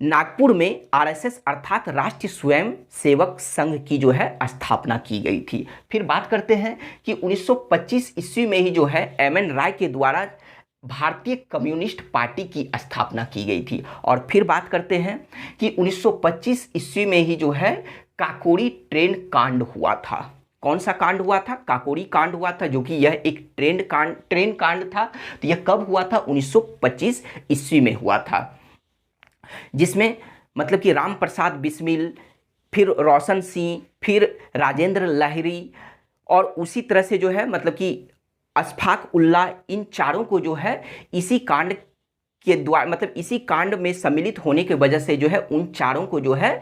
नागपुर में आरएसएस अर्थात राष्ट्रीय स्वयं सेवक संघ की जो है स्थापना की गई थी। फिर बात करते हैं कि 1925 ईस्वी में ही जो है एमएन राय के द्वारा भारतीय कम्युनिस्ट पार्टी की स्थापना की गई थी। और फिर बात करते हैं कि 1925 ईस्वी में ही जो है काकोरी ट्रेन कांड हुआ था। कौन सा कांड हुआ था, काकोरी कांड हुआ था, जो कि यह एक ट्रेन कांड था। तो यह कब हुआ था, 1925 ईस्वी में हुआ था, जिसमें मतलब कि राम प्रसाद बिस्मिल, फिर रोशन सिंह, फिर राजेंद्र लाहिरी और उसी तरह से जो है मतलब कि अशफाक उल्लाह, इन चारों को जो है इसी कांड के द्वारा मतलब इसी कांड में सम्मिलित होने की वजह से जो है उन चारों को जो है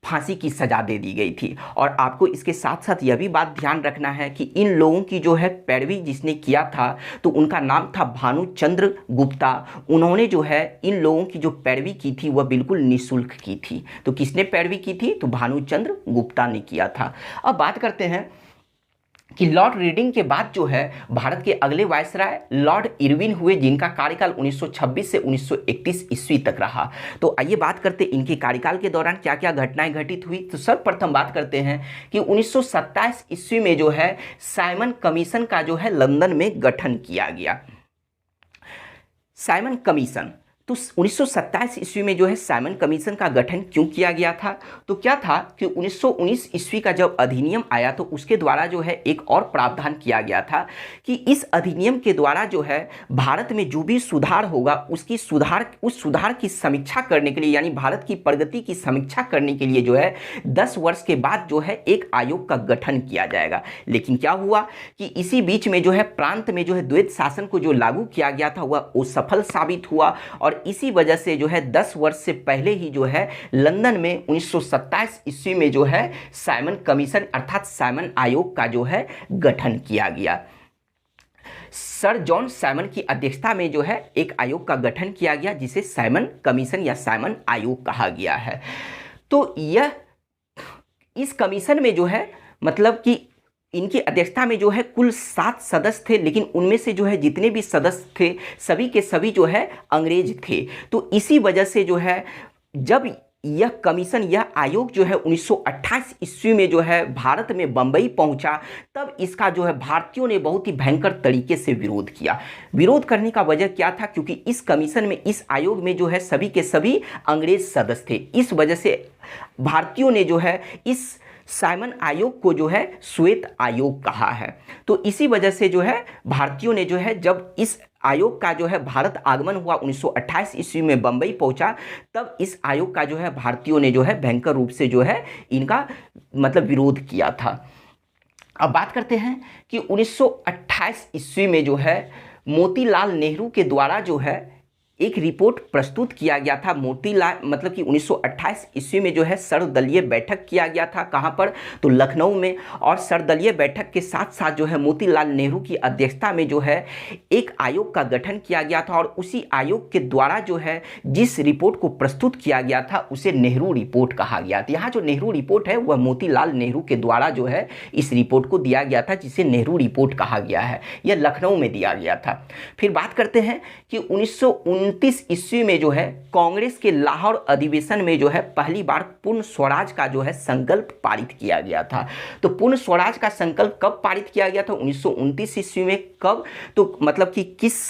फांसी की सजा दे दी गई थी। और आपको इसके साथ साथ यह भी बात ध्यान रखना है कि इन लोगों की जो है पैरवी जिसने किया था तो उनका नाम था भानुचंद्र गुप्ता। उन्होंने जो है इन लोगों की जो पैरवी की थी वह बिल्कुल निःशुल्क की थी। तो किसने पैरवी की थी? तो भानुचंद्र गुप्ता ने किया था। अब बात करते हैं कि लॉर्ड रीडिंग के बाद जो है भारत के अगले वायसराय लॉर्ड इरविन हुए, जिनका कार्यकाल 1926 से 1931 ईस्वी तक रहा। तो आइए बात करते हैं इनके कार्यकाल के दौरान क्या क्या घटनाएं घटित हुई। तो सर्वप्रथम बात करते हैं कि 1927 ईस्वी में जो है साइमन कमीशन का जो है लंदन में गठन किया गया। साइमन कमीशन, तो 1927 ईस्वी में जो है साइमन कमीशन का गठन क्यों किया गया था? तो क्या था कि 1919 ईस्वी का जब अधिनियम आया तो उसके द्वारा जो है एक और प्रावधान किया गया था कि इस अधिनियम के द्वारा जो है भारत में जो भी सुधार होगा उस सुधार की समीक्षा करने के लिए, यानी भारत की प्रगति की समीक्षा करने के लिए जो है 10 वर्ष के बाद जो है एक आयोग का गठन किया जाएगा। लेकिन क्या हुआ कि इसी बीच में जो है प्रांत में जो है द्वैत शासन को जो लागू किया गया था वह असफल साबित हुआ और इसी वजह से जो है 10 वर्ष से पहले ही जो है लंदन में 1927 ईस्वी में जो है साइमन कमीशन अर्थात साइमन आयोग का जो है गठन किया गया। सर जॉन साइमन की अध्यक्षता में जो है एक आयोग का गठन किया गया जिसे साइमन कमीशन या साइमन आयोग कहा गया है। तो यह इस कमीशन में जो है मतलब कि इनकी अध्यक्षता में जो है कुल 7 सदस्य थे, लेकिन उनमें से जो है जितने भी सदस्य थे सभी के सभी जो है अंग्रेज थे। तो इसी वजह से जो है जब यह कमीशन यह आयोग जो है 1928 ईस्वी में जो है भारत में बंबई पहुंचा तब इसका जो है भारतीयों ने बहुत ही भयंकर तरीके से विरोध किया। विरोध करने का वजह क्या था? क्योंकि इस कमीशन में इस आयोग में जो है सभी के सभी अंग्रेज सदस्य थे। इस वजह से भारतीयों ने जो है इस साइमन आयोग को जो है श्वेत आयोग कहा है। तो इसी वजह से जो है भारतीयों ने जो है जब इस आयोग का जो है भारत आगमन हुआ 1928 ईस्वी में बंबई पहुंचा तब इस आयोग का जो है भारतीयों ने जो है भयंकर रूप से जो है इनका मतलब विरोध किया था। अब बात करते हैं कि 1928 ईस्वी में जो है मोतीलाल नेहरू के द्वारा जो है एक रिपोर्ट प्रस्तुत किया गया था। मोतीलाल मतलब कि 1928 ईस्वी में जो है सर्वदलीय बैठक किया गया था। कहाँ पर? तो लखनऊ में। और सर्वदलीय बैठक के साथ साथ जो है मोतीलाल नेहरू की अध्यक्षता में जो है एक आयोग का गठन किया गया था और उसी आयोग के द्वारा जो है जिस रिपोर्ट को प्रस्तुत किया गया था उसे नेहरू रिपोर्ट कहा गया था। यहाँ जो नेहरू रिपोर्ट है वह मोतीलाल नेहरू के द्वारा जो है इस रिपोर्ट को दिया गया था जिसे नेहरू रिपोर्ट कहा गया है। यह लखनऊ में दिया गया था। फिर बात करते हैं कि 1929 ईस्वी में जो है कांग्रेस के लाहौर अधिवेशन में जो है पहली बार पूर्ण स्वराज का जो है संकल्प पारित किया गया था। तो पूर्ण स्वराज का संकल्प कब पारित किया गया था? 1929 ईस्वी में। कब? तो मतलब कि किस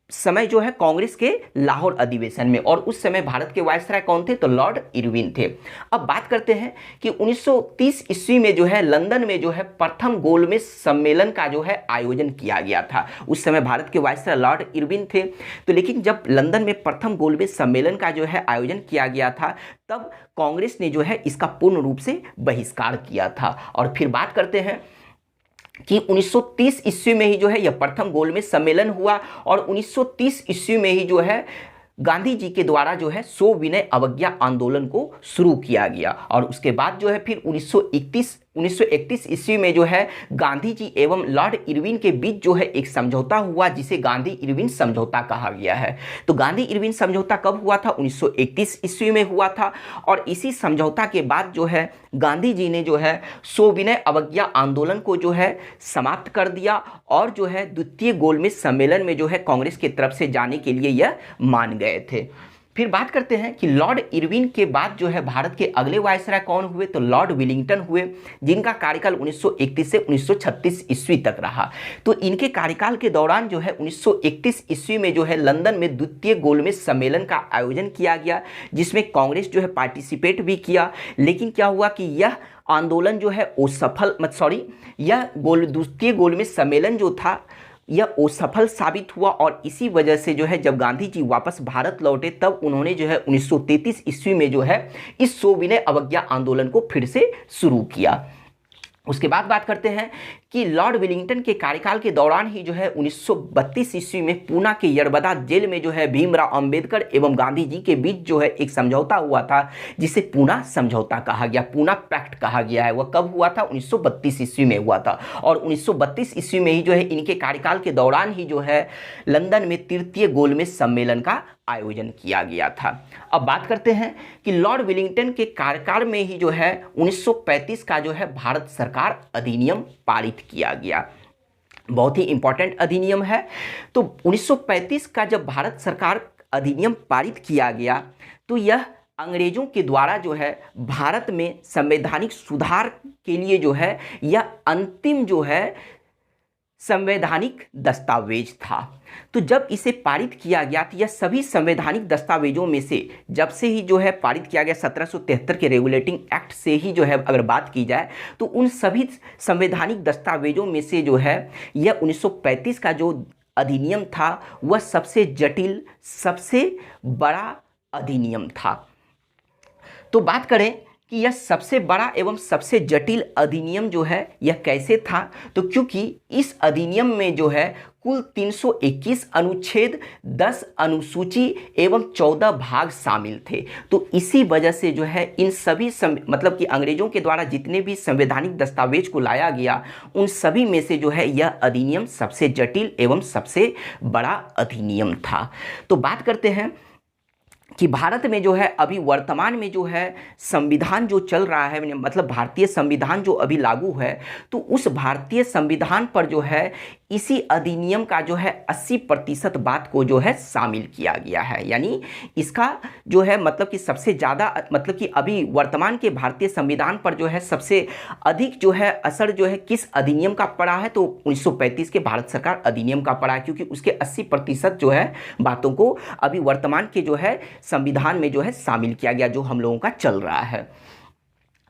समय जो है कांग्रेस के लाहौर अधिवेशन में, और उस समय भारत के वायसराय कौन थे? तो लॉर्ड इरविन थे। अब बात करते हैं कि 1930 ईस्वी में जो है लंदन में जो है प्रथम गोलमेज सम्मेलन का जो है आयोजन किया गया था। उस समय भारत के वायसराय लॉर्ड इरविन थे। तो लेकिन जब लंदन में प्रथम गोलमेज सम्मेलन का जो है आयोजन किया गया था तब कांग्रेस ने जो है इसका पूर्ण रूप से बहिष्कार किया था। और फिर बात करते हैं कि 1930 ईस्वी में ही जो है यह प्रथम गोलमेज सम्मेलन हुआ और 1930 ईस्वी में ही जो है गांधी जी के द्वारा जो है सविनय अवज्ञा आंदोलन को शुरू किया गया। और उसके बाद जो है फिर 1931 ईस्वी में जो है गांधी जी एवं लॉर्ड इरविन के बीच जो है एक समझौता हुआ जिसे गांधी इरविन समझौता कहा गया है। तो गांधी इरविन समझौता कब हुआ था? 1931 ईस्वी में हुआ था। और इसी समझौता के बाद जो है गांधी जी ने जो है सविनय अवज्ञा आंदोलन को जो है समाप्त कर दिया और जो है द्वितीय गोलमेज सम्मेलन में जो है कांग्रेस की तरफ से जाने के लिए यह मान गए थे। फिर बात करते हैं कि लॉर्ड इरविन के बाद जो है भारत के अगले वायसराय कौन हुए? तो लॉर्ड विलिंगटन हुए, जिनका कार्यकाल 1931 से 1936 ईस्वी तक रहा। तो इनके कार्यकाल के दौरान जो है 1931 ईस्वी में जो है लंदन में द्वितीय गोलमेज सम्मेलन का आयोजन किया गया जिसमें कांग्रेस जो है पार्टिसिपेट भी किया। लेकिन क्या हुआ कि यह आंदोलन जो है यह द्वितीय गोलमेज सम्मेलन जो था यह असफल साबित हुआ और इसी वजह से जो है जब गांधी जी वापस भारत लौटे तब उन्होंने जो है 1933 ईस्वी में जो है इस सविनय अवज्ञा आंदोलन को फिर से शुरू किया। उसके बाद बात करते हैं कि लॉर्ड वेलिंगटन के कार्यकाल के दौरान ही जो है 1932 ईस्वी में पूना के यरबदा जेल में जो है भीमराव अंबेडकर एवं गांधी जी के बीच जो है एक समझौता हुआ था, जिसे पूना समझौता कहा गया, पूना पैक्ट कहा गया है। वह कब हुआ था? 1932 ईस्वी में हुआ था। और 1932 ईस्वी में ही जो है इनके कार्यकाल के दौरान ही जो है लंदन में तृतीय गोलमेज सम्मेलन का आयोजन किया गया था। अब बात करते हैं कि लॉर्ड वेलिंगटन के कार्यकाल में ही जो है 1935 का जो है भारत सरकार अधिनियम पारित किया गया। बहुत ही इंपॉर्टेंट अधिनियम है। तो 1935 का जब भारत सरकार अधिनियम पारित किया गया तो यह अंग्रेजों के द्वारा जो है भारत में संवैधानिक सुधार के लिए जो है यह अंतिम जो है संवैधानिक दस्तावेज था। तो जब इसे पारित किया गया तो यह सभी संवैधानिक दस्तावेजों में से, जब से ही जो है पारित किया गया 1773 के रेगुलेटिंग एक्ट से ही जो है अगर बात की जाए तो उन सभी संवैधानिक दस्तावेजों में से जो है यह 1935 का जो अधिनियम था वह सबसे जटिल, सबसे बड़ा अधिनियम था। तो बात करें कि यह सबसे बड़ा एवं सबसे जटिल अधिनियम जो है यह कैसे था, तो क्योंकि इस अधिनियम में जो है कुल 321 अनुच्छेद, 10 अनुसूची एवं 14 भाग शामिल थे। तो इसी वजह से जो है इन सभी मतलब कि अंग्रेजों के द्वारा जितने भी संवैधानिक दस्तावेज को लाया गया उन सभी में से जो है यह अधिनियम सबसे जटिल एवं सबसे बड़ा अधिनियम था। तो बात करते हैं कि भारत में जो है अभी वर्तमान में जो है संविधान जो चल रहा है, मतलब भारतीय संविधान जो अभी लागू है, तो उस भारतीय संविधान पर जो है इसी अधिनियम का जो है 80% बात को जो है शामिल किया गया है। यानी इसका जो है मतलब कि सबसे ज़्यादा मतलब कि अभी वर्तमान के भारतीय संविधान पर जो है सबसे अधिक जो है असर जो है किस अधिनियम का पड़ा है, तो 1935 के भारत सरकार अधिनियम का पड़ा है, क्योंकि उसके 80% जो है बातों को अभी वर्तमान के जो है संविधान में जो है शामिल किया गया, जो हम लोगों का चल रहा है।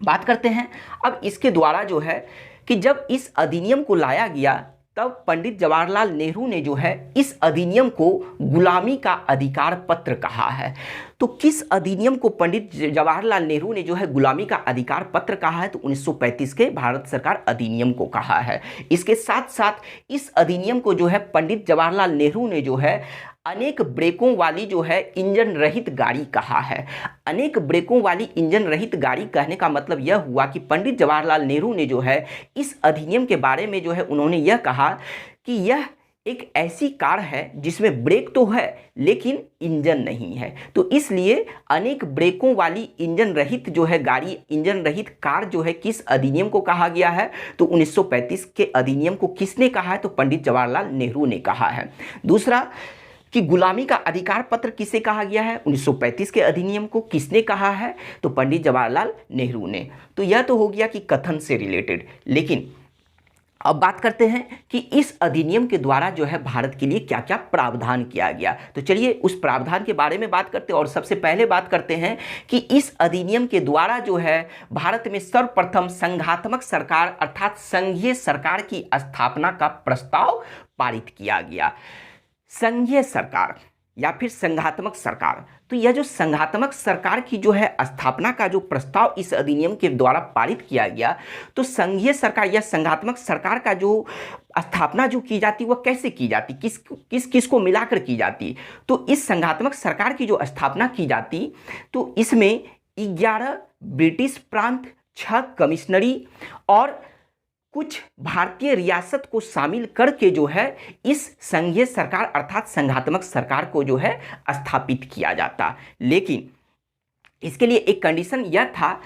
बात करते हैं अब इसके द्वारा जो है कि जब इस अधिनियम को लाया गया तब पंडित जवाहरलाल नेहरू ने जो है इस अधिनियम को गुलामी का अधिकार पत्र कहा है। तो किस अधिनियम को पंडित जवाहरलाल नेहरू ने जो है गुलामी का अधिकार पत्र कहा है, तो 1935 के भारत सरकार अधिनियम को कहा है। इसके साथ साथ इस अधिनियम को जो है पंडित जवाहरलाल नेहरू ने जो है अनेक ब्रेकों वाली जो है इंजन रहित गाड़ी कहा है। अनेक ब्रेकों वाली इंजन रहित गाड़ी कहने का मतलब यह हुआ कि पंडित जवाहरलाल नेहरू ने जो है इस अधिनियम के बारे में जो है उन्होंने यह कहा कि यह एक ऐसी कार है जिसमें ब्रेक तो है लेकिन इंजन नहीं है, तो इसलिए अनेक ब्रेकों वाली इंजन रहित जो है गाड़ी, इंजन रहित कार जो है किस अधिनियम को कहा गया है, तो 1935 के अधिनियम को किसने कहा है, तो पंडित जवाहरलाल नेहरू ने कहा है। दूसरा कि गुलामी का अधिकार पत्र किसे कहा गया है, 1935 के अधिनियम को किसने कहा है, तो पंडित जवाहरलाल नेहरू ने। तो यह तो हो गया कि कथन से रिलेटेड। लेकिन अब बात करते हैं कि इस अधिनियम के द्वारा जो है भारत के लिए क्या क्या प्रावधान किया गया। तो चलिए उस प्रावधान के बारे में बात करते हैं। और सबसे पहले बात करते हैं कि इस अधिनियम के द्वारा जो है भारत में सर्वप्रथम संघात्मक सरकार अर्थात संघीय सरकार की स्थापना का प्रस्ताव पारित किया गया। संघीय सरकार या फिर संघात्मक सरकार, तो यह जो संघात्मक सरकार की जो है स्थापना का जो प्रस्ताव इस अधिनियम के द्वारा पारित किया गया, तो संघीय सरकार या संघात्मक सरकार का जो स्थापना जो की जाती वह कैसे की जाती, किस को मिलाकर की जाती। तो इस संघात्मक सरकार की जो स्थापना की जाती तो इसमें 11 ब्रिटिश प्रांत, 6 कमिश्नरी और कुछ भारतीय रियासत को शामिल करके जो है इस संघीय सरकार अर्थात संघात्मक सरकार को जो है स्थापित किया जाता। लेकिन इसके लिए एक कंडीशन यह था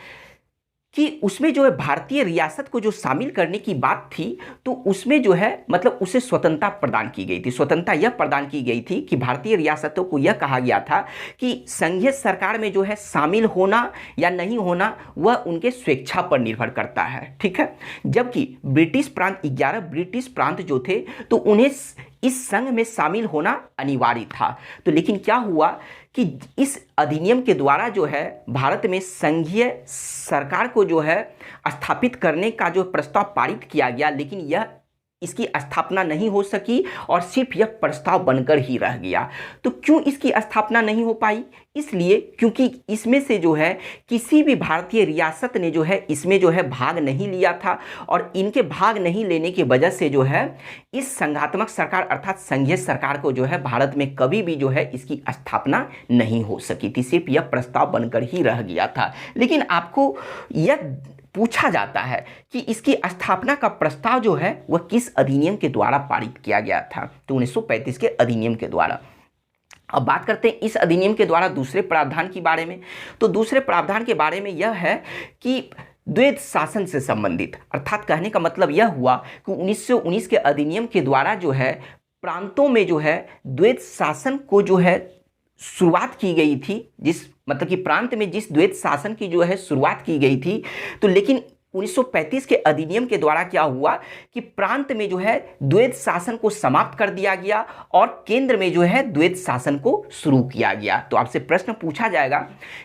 कि उसमें जो है भारतीय रियासत को जो शामिल करने की बात थी, तो उसमें जो है मतलब उसे स्वतंत्रता प्रदान की गई थी। स्वतंत्रता यह प्रदान की गई थी कि भारतीय रियासतों को यह कहा गया था कि संघीय सरकार में जो है शामिल होना या नहीं होना वह उनके स्वेच्छा पर निर्भर करता है, ठीक है। जबकि ब्रिटिश प्रांत 11 ब्रिटिश प्रांत जो थे तो उन्हें इस संघ में शामिल होना अनिवार्य था। तो लेकिन क्या हुआ कि इस अधिनियम के द्वारा जो है भारत में संघीय सरकार को जो है स्थापित करने का जो प्रस्ताव पारित किया गया, लेकिन यह इसकी स्थापना नहीं हो सकी और सिर्फ यह प्रस्ताव बनकर ही रह गया। तो क्यों इसकी स्थापना नहीं हो पाई, इसलिए क्योंकि इसमें से जो है किसी भी भारतीय रियासत ने जो है इसमें जो है भाग नहीं लिया था, और इनके भाग नहीं लेने की वजह से जो है इस संघात्मक सरकार अर्थात संघीय सरकार को जो है भारत में कभी भी जो है इसकी स्थापना नहीं हो सकी थी, सिर्फ यह प्रस्ताव बनकर ही रह गया था। लेकिन आपको यह पूछा जाता है कि इसकी स्थापना का प्रस्ताव जो है वह किस अधिनियम के द्वारा पारित किया गया था, तो 1935 के अधिनियम के द्वारा। अब बात करते हैं इस अधिनियम के द्वारा दूसरे प्रावधान के बारे में। तो दूसरे प्रावधान के बारे में यह है कि द्वैध शासन से संबंधित, अर्थात कहने का मतलब यह हुआ कि 1919 के अधिनियम के द्वारा जो है प्रांतों में जो है द्वैध शासन को जो है शुरुआत की गई थी, जिस मतलब कि प्रांत में जिस द्वैध शासन की जो है शुरुआत की गई थी, तो लेकिन 1935 के अधिनियम के द्वारा क्या हुआ कि प्रांत में जो है द्वैध शासन को समाप्त कर दिया गया और केंद्र में जो है द्वैध शासन को शुरू किया गया। तो आपसे प्रश्न पूछा जाएगा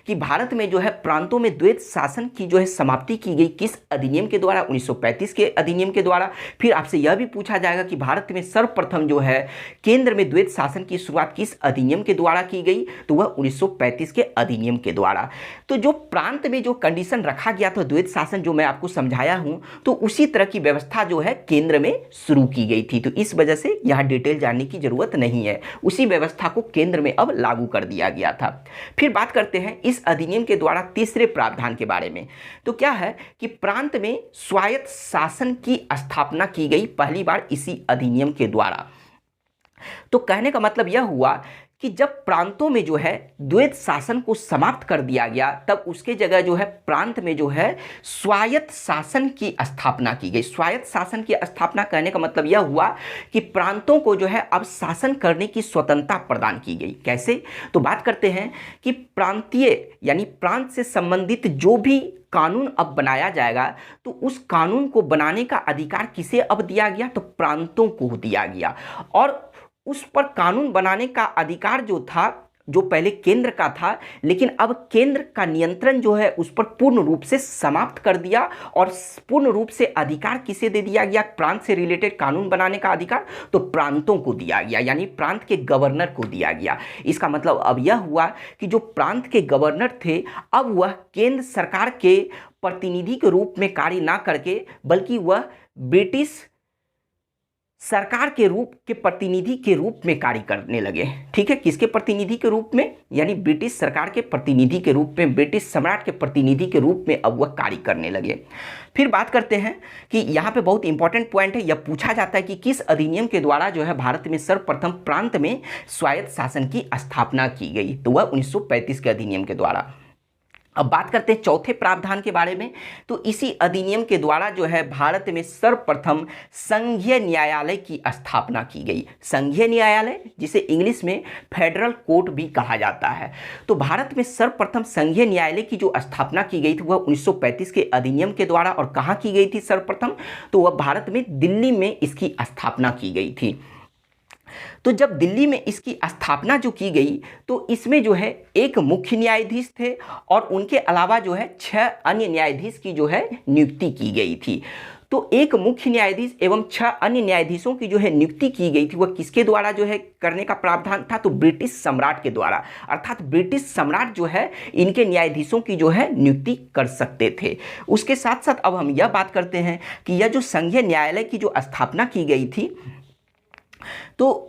कि भारत में जो है प्रांतों में द्वैध शासन की जो है समाप्ति की गई किस अधिनियम के द्वारा, 1935 के अधिनियम के द्वारा। फिर आपसे यह भी पूछा जाएगा कि भारत में सर्वप्रथम जो है केंद्र में द्वैध शासन की शुरुआत किस अधिनियम के द्वारा की गई, तो वह 1935 के अधिनियम के द्वारा। तो जो प्रांत में जो कंडीशन रखा गया था द्वैध शासन, जो मैं आपको समझाया हूं, तो उसी तरह की व्यवस्था जो है केंद्र में शुरू की गई थी। तो इस वजह से यहां डिटेल जानने की जरूरत नहीं है, उसी व्यवस्था को केंद्र में अब लागू कर दिया गया था। फिर बात करते हैं इस अधिनियम के द्वारा तीसरे प्रावधान के बारे में। तो क्या है कि प्रांत में स्वायत्त शासन की स्थापना की गई पहली बार इसी अधिनियम के द्वारा। तो कहने का मतलब यह हुआ कि जब प्रांतों में जो है द्वैध शासन को समाप्त कर दिया गया, तब उसके जगह जो है प्रांत में जो है स्वायत्त शासन की स्थापना की गई। स्वायत्त शासन की स्थापना करने का मतलब यह हुआ कि प्रांतों को जो है अब शासन करने की स्वतंत्रता प्रदान की गई। कैसे? तो बात करते हैं कि प्रांतीय यानी प्रांत से संबंधित जो भी कानून अब बनाया जाएगा, तो उस कानून को बनाने का अधिकार किसे अब दिया गया, तो प्रांतों को दिया गया। और उस पर कानून बनाने का अधिकार जो था, जो पहले केंद्र का था, लेकिन अब केंद्र का नियंत्रण जो है उस पर पूर्ण रूप से समाप्त कर दिया और पूर्ण रूप से अधिकार किसे दे दिया गया, प्रांत से रिलेटेड कानून बनाने का अधिकार तो प्रांतों को दिया गया, यानी प्रांत के गवर्नर को दिया गया। इसका मतलब अब यह हुआ कि जो प्रांत के गवर्नर थे, अब वह केंद्र सरकार के प्रतिनिधि के रूप में कार्य ना करके, बल्कि वह ब्रिटिश सरकार के प्रतिनिधि के रूप में कार्य करने लगे। ठीक है, किसके प्रतिनिधि के रूप में, यानी ब्रिटिश सरकार के प्रतिनिधि के रूप में, ब्रिटिश सम्राट के प्रतिनिधि के रूप में अब वह कार्य करने लगे। फिर बात करते हैं कि यहाँ पे बहुत इंपॉर्टेंट पॉइंट है, यह पूछा जाता है कि किस अधिनियम के द्वारा जो है भारत में सर्वप्रथम प्रांत में स्वायत्त शासन की स्थापना की गई, तो वह 1935 के अधिनियम के द्वारा। अब बात करते हैं चौथे प्रावधान के बारे में। तो इसी अधिनियम के द्वारा जो है भारत में सर्वप्रथम संघीय न्यायालय की स्थापना की गई। संघीय न्यायालय, जिसे इंग्लिश में फेडरल कोर्ट भी कहा जाता है। तो भारत में सर्वप्रथम संघीय न्यायालय की जो स्थापना की गई थी वह 1935 के अधिनियम के द्वारा। और कहाँ की गई थी सर्वप्रथम, तो वह भारत में दिल्ली में इसकी स्थापना की गई थी। तो जब दिल्ली में इसकी स्थापना जो की गई, तो इसमें जो है एक मुख्य न्यायाधीश थे और उनके अलावा जो है 6 अन्य न्यायाधीश की जो है नियुक्ति की गई थी। तो एक मुख्य न्यायाधीश एवं 6 अन्य न्यायाधीशों की जो है नियुक्ति की गई थी, वह किसके द्वारा जो है करने का प्रावधान था, तो ब्रिटिश सम्राट के द्वारा। अर्थात ब्रिटिश सम्राट जो है इनके न्यायाधीशों की जो है नियुक्ति कर सकते थे। उसके साथ साथ अब हम यह बात करते हैं कि यह जो संघीय न्यायालय की जो स्थापना की गई थी, तो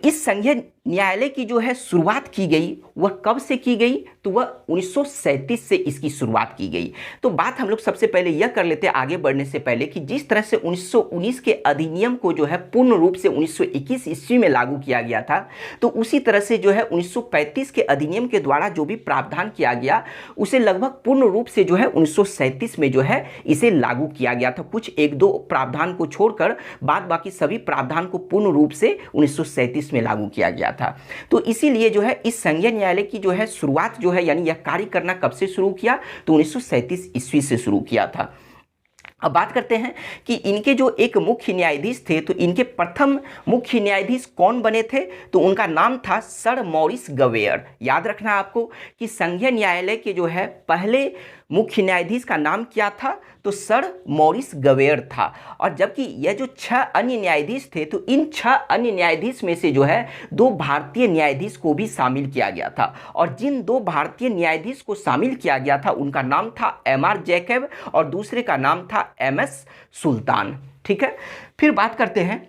इस संघीय न्यायालय की जो है शुरुआत की गई, वह कब से की गई, तो वह 1937 से इसकी शुरुआत की गई। तो बात हम लोग सबसे पहले यह कर लेते हैं आगे बढ़ने से पहले कि जिस तरह से 1919 के अधिनियम को जो है पूर्ण रूप से 1921 ईस्वी में लागू किया गया था, तो उसी तरह से जो है 1935 के अधिनियम के द्वारा जो भी प्रावधान किया गया, उसे लगभग पूर्ण रूप से जो है 1937 में जो है इसे लागू किया गया था। कुछ 1-2 प्रावधान को छोड़कर बाद बाकी सभी प्रावधान को पूर्ण रूप से 1937 में लागू किया गया था। तो इसीलिए जो है इस संघीय न्यायालय की जो है शुरुआत जो है, यानी यह कार्य करना कब से शुरू किया, तो 1937 ईस्वी से शुरू किया था। अब बात करते हैं कि इनके जो एक मुख्य न्यायाधीश थे, तो इनके प्रथम मुख्य न्यायाधीश कौन बने थे, तो उनका नाम था सर मॉरिस गवेयर। याद रखना आपको कि संघीय न्यायालय के जो है पहले मुख्य न्यायाधीश का नाम क्या था, तो सर मॉरिस गवेयर था। और जबकि यह जो 6 अन्य न्यायाधीश थे, तो इन 6 अन्य न्यायाधीश में से जो है 2 भारतीय न्यायाधीश को भी शामिल किया गया था। और जिन 2 भारतीय न्यायाधीश को शामिल किया गया था उनका नाम था एम.आर. जैकब और दूसरे का नाम था एम.एस. सुल्तान। ठीक है, फिर बात करते हैं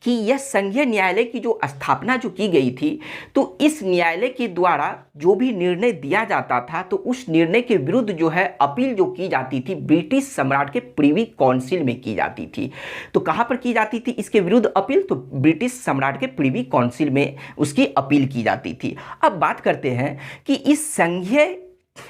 कि यह संघीय न्यायालय की जो स्थापना जो की गई थी, तो इस न्यायालय के द्वारा जो भी निर्णय दिया जाता था, तो उस निर्णय के विरुद्ध जो है अपील जो की जाती थी ब्रिटिश सम्राट के प्रिवी काउंसिल में की जाती थी। तो कहाँ पर की जाती थी इसके विरुद्ध अपील, तो ब्रिटिश सम्राट के प्रिवी काउंसिल में उसकी अपील की जाती थी। अब बात करते हैं कि इस संघीय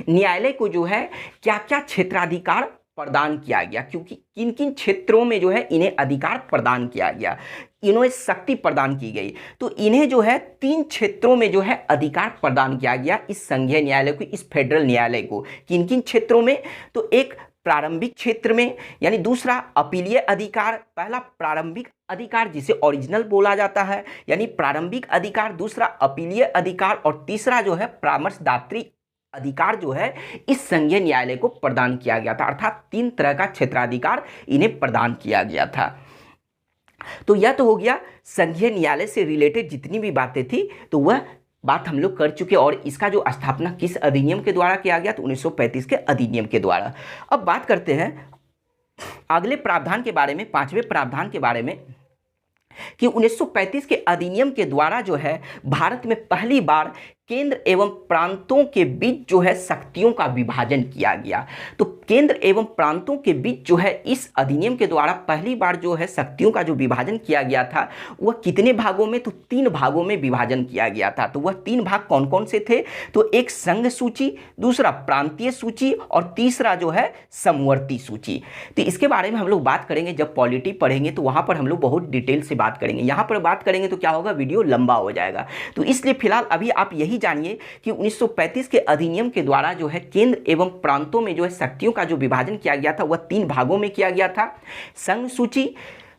न्यायालय को जो है क्या क्या क्षेत्राधिकार प्रदान किया गया, क्योंकि किन किन क्षेत्रों में जो है इन्हें अधिकार प्रदान किया गया, इन्हें शक्ति प्रदान की गई। तो इन्हें जो है 3 क्षेत्रों में जो है अधिकार प्रदान किया गया इस संघीय न्यायालय को, इस फेडरल न्यायालय को। किन किन क्षेत्रों में, तो एक प्रारंभिक क्षेत्र में, यानी दूसरा अपीलीय अधिकार, पहला प्रारंभिक अधिकार जिसे ओरिजिनल बोला जाता है यानी प्रारंभिक अधिकार, दूसरा अपीलीय अधिकार और तीसरा जो है परामर्शदात्री अधिकार जो है इस संघीय न्यायालय को प्रदान किया गया था। अर्थात 3 तरह का क्षेत्राधिकार इन्हें प्रदान किया गया था। तो यह तो हो गया संघीय न्यायालय से रिलेटेड जितनी भी बातें थी, तो वह बात हम लोग कर चुके। और इसका जो स्थापना किस अधिनियम के द्वारा किया गया, तो 1935 के अधिनियम के द्वारा। अब बात करते हैं अगले प्रावधान के बारे में, 5वें प्रावधान के बारे में, कि 1935 के अधिनियम के द्वारा जो है भारत में पहली बार केंद्र एवं प्रांतों के बीच जो है शक्तियों का विभाजन किया गया। तो केंद्र एवं प्रांतों के बीच जो है इस अधिनियम के द्वारा पहली बार जो है शक्तियों का जो विभाजन किया गया था, वह कितने भागों में, तो 3 भागों में विभाजन किया गया था। तो वह 3 भाग कौन कौन से थे, तो एक संघ सूची, दूसरा प्रांतीय सूची और तीसरा जो है समवर्ती सूची। तो इसके बारे में हम लोग बात करेंगे जब पॉलिटी पढ़ेंगे, तो वहां पर हम लोग बहुत डिटेल से बात करेंगे। यहां पर बात करेंगे तो क्या होगा, वीडियो लंबा हो जाएगा। तो इसलिए फिलहाल अभी आप यही जानिए कि 1935 के अधिनियम के द्वारा जो है केंद्र एवं प्रांतों में जो है शक्तियों का जो विभाजन किया गया था, वह 3 भागों में किया गया था। संघ सूची,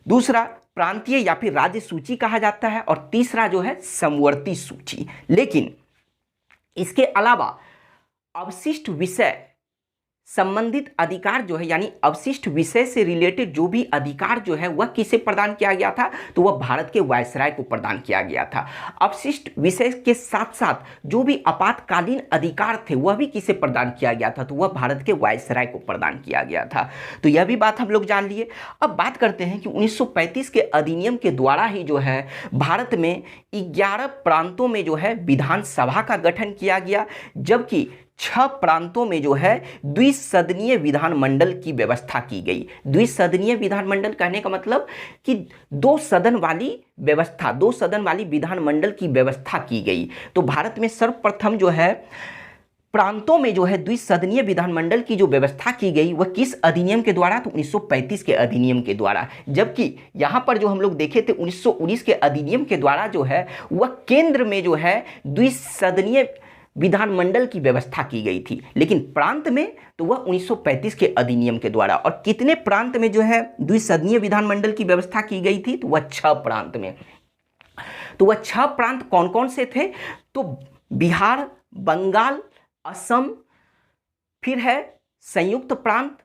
दूसरा प्रांतीय या फिर राज्य सूची कहा जाता है, और तीसरा जो है समवर्ती सूची। लेकिन इसके अलावा अवशिष्ट विषय संबंधित अधिकार जो है, यानी अवशिष्ट विषय से रिलेटेड जो भी अधिकार जो है वह किसे प्रदान किया गया था, तो वह भारत के वायसराय को प्रदान किया गया था। अवशिष्ट विषय के साथ साथ जो भी आपातकालीन अधिकार थे वह भी किसे प्रदान किया गया था, तो वह भारत के वायसराय को प्रदान किया गया था। तो यह भी बात हम लोग जान लिए। अब बात करते हैं कि 1935 के अधिनियम के द्वारा ही जो है भारत में 11 प्रांतों में जो है विधानसभा का गठन किया गया, जबकि 6 प्रांतों में जो है द्विसदनीय विधानमंडल की व्यवस्था की गई। द्विसदनीय विधानमंडल कहने का मतलब कि 2 सदन वाली व्यवस्था, 2 सदन वाली विधानमंडल की व्यवस्था की गई। तो भारत में सर्वप्रथम जो है प्रांतों में जो है द्विसदनीय विधानमंडल की जो व्यवस्था की गई वह किस अधिनियम के द्वारा, तो 1935 के अधिनियम के द्वारा। जबकि यहाँ पर जो हम लोग देखे थे 1919 के अधिनियम के द्वारा जो है वह केंद्र में जो है द्विसदनीय विधानमंडल की व्यवस्था की गई थी, लेकिन प्रांत में तो वह 1935 के अधिनियम के द्वारा। और कितने प्रांत में जो है द्विसदनीय विधानमंडल की व्यवस्था की गई थी, तो वह 6 प्रांत में। तो वह 6 प्रांत कौन कौन से थे, तो बिहार, बंगाल, असम, फिर है संयुक्त प्रांत,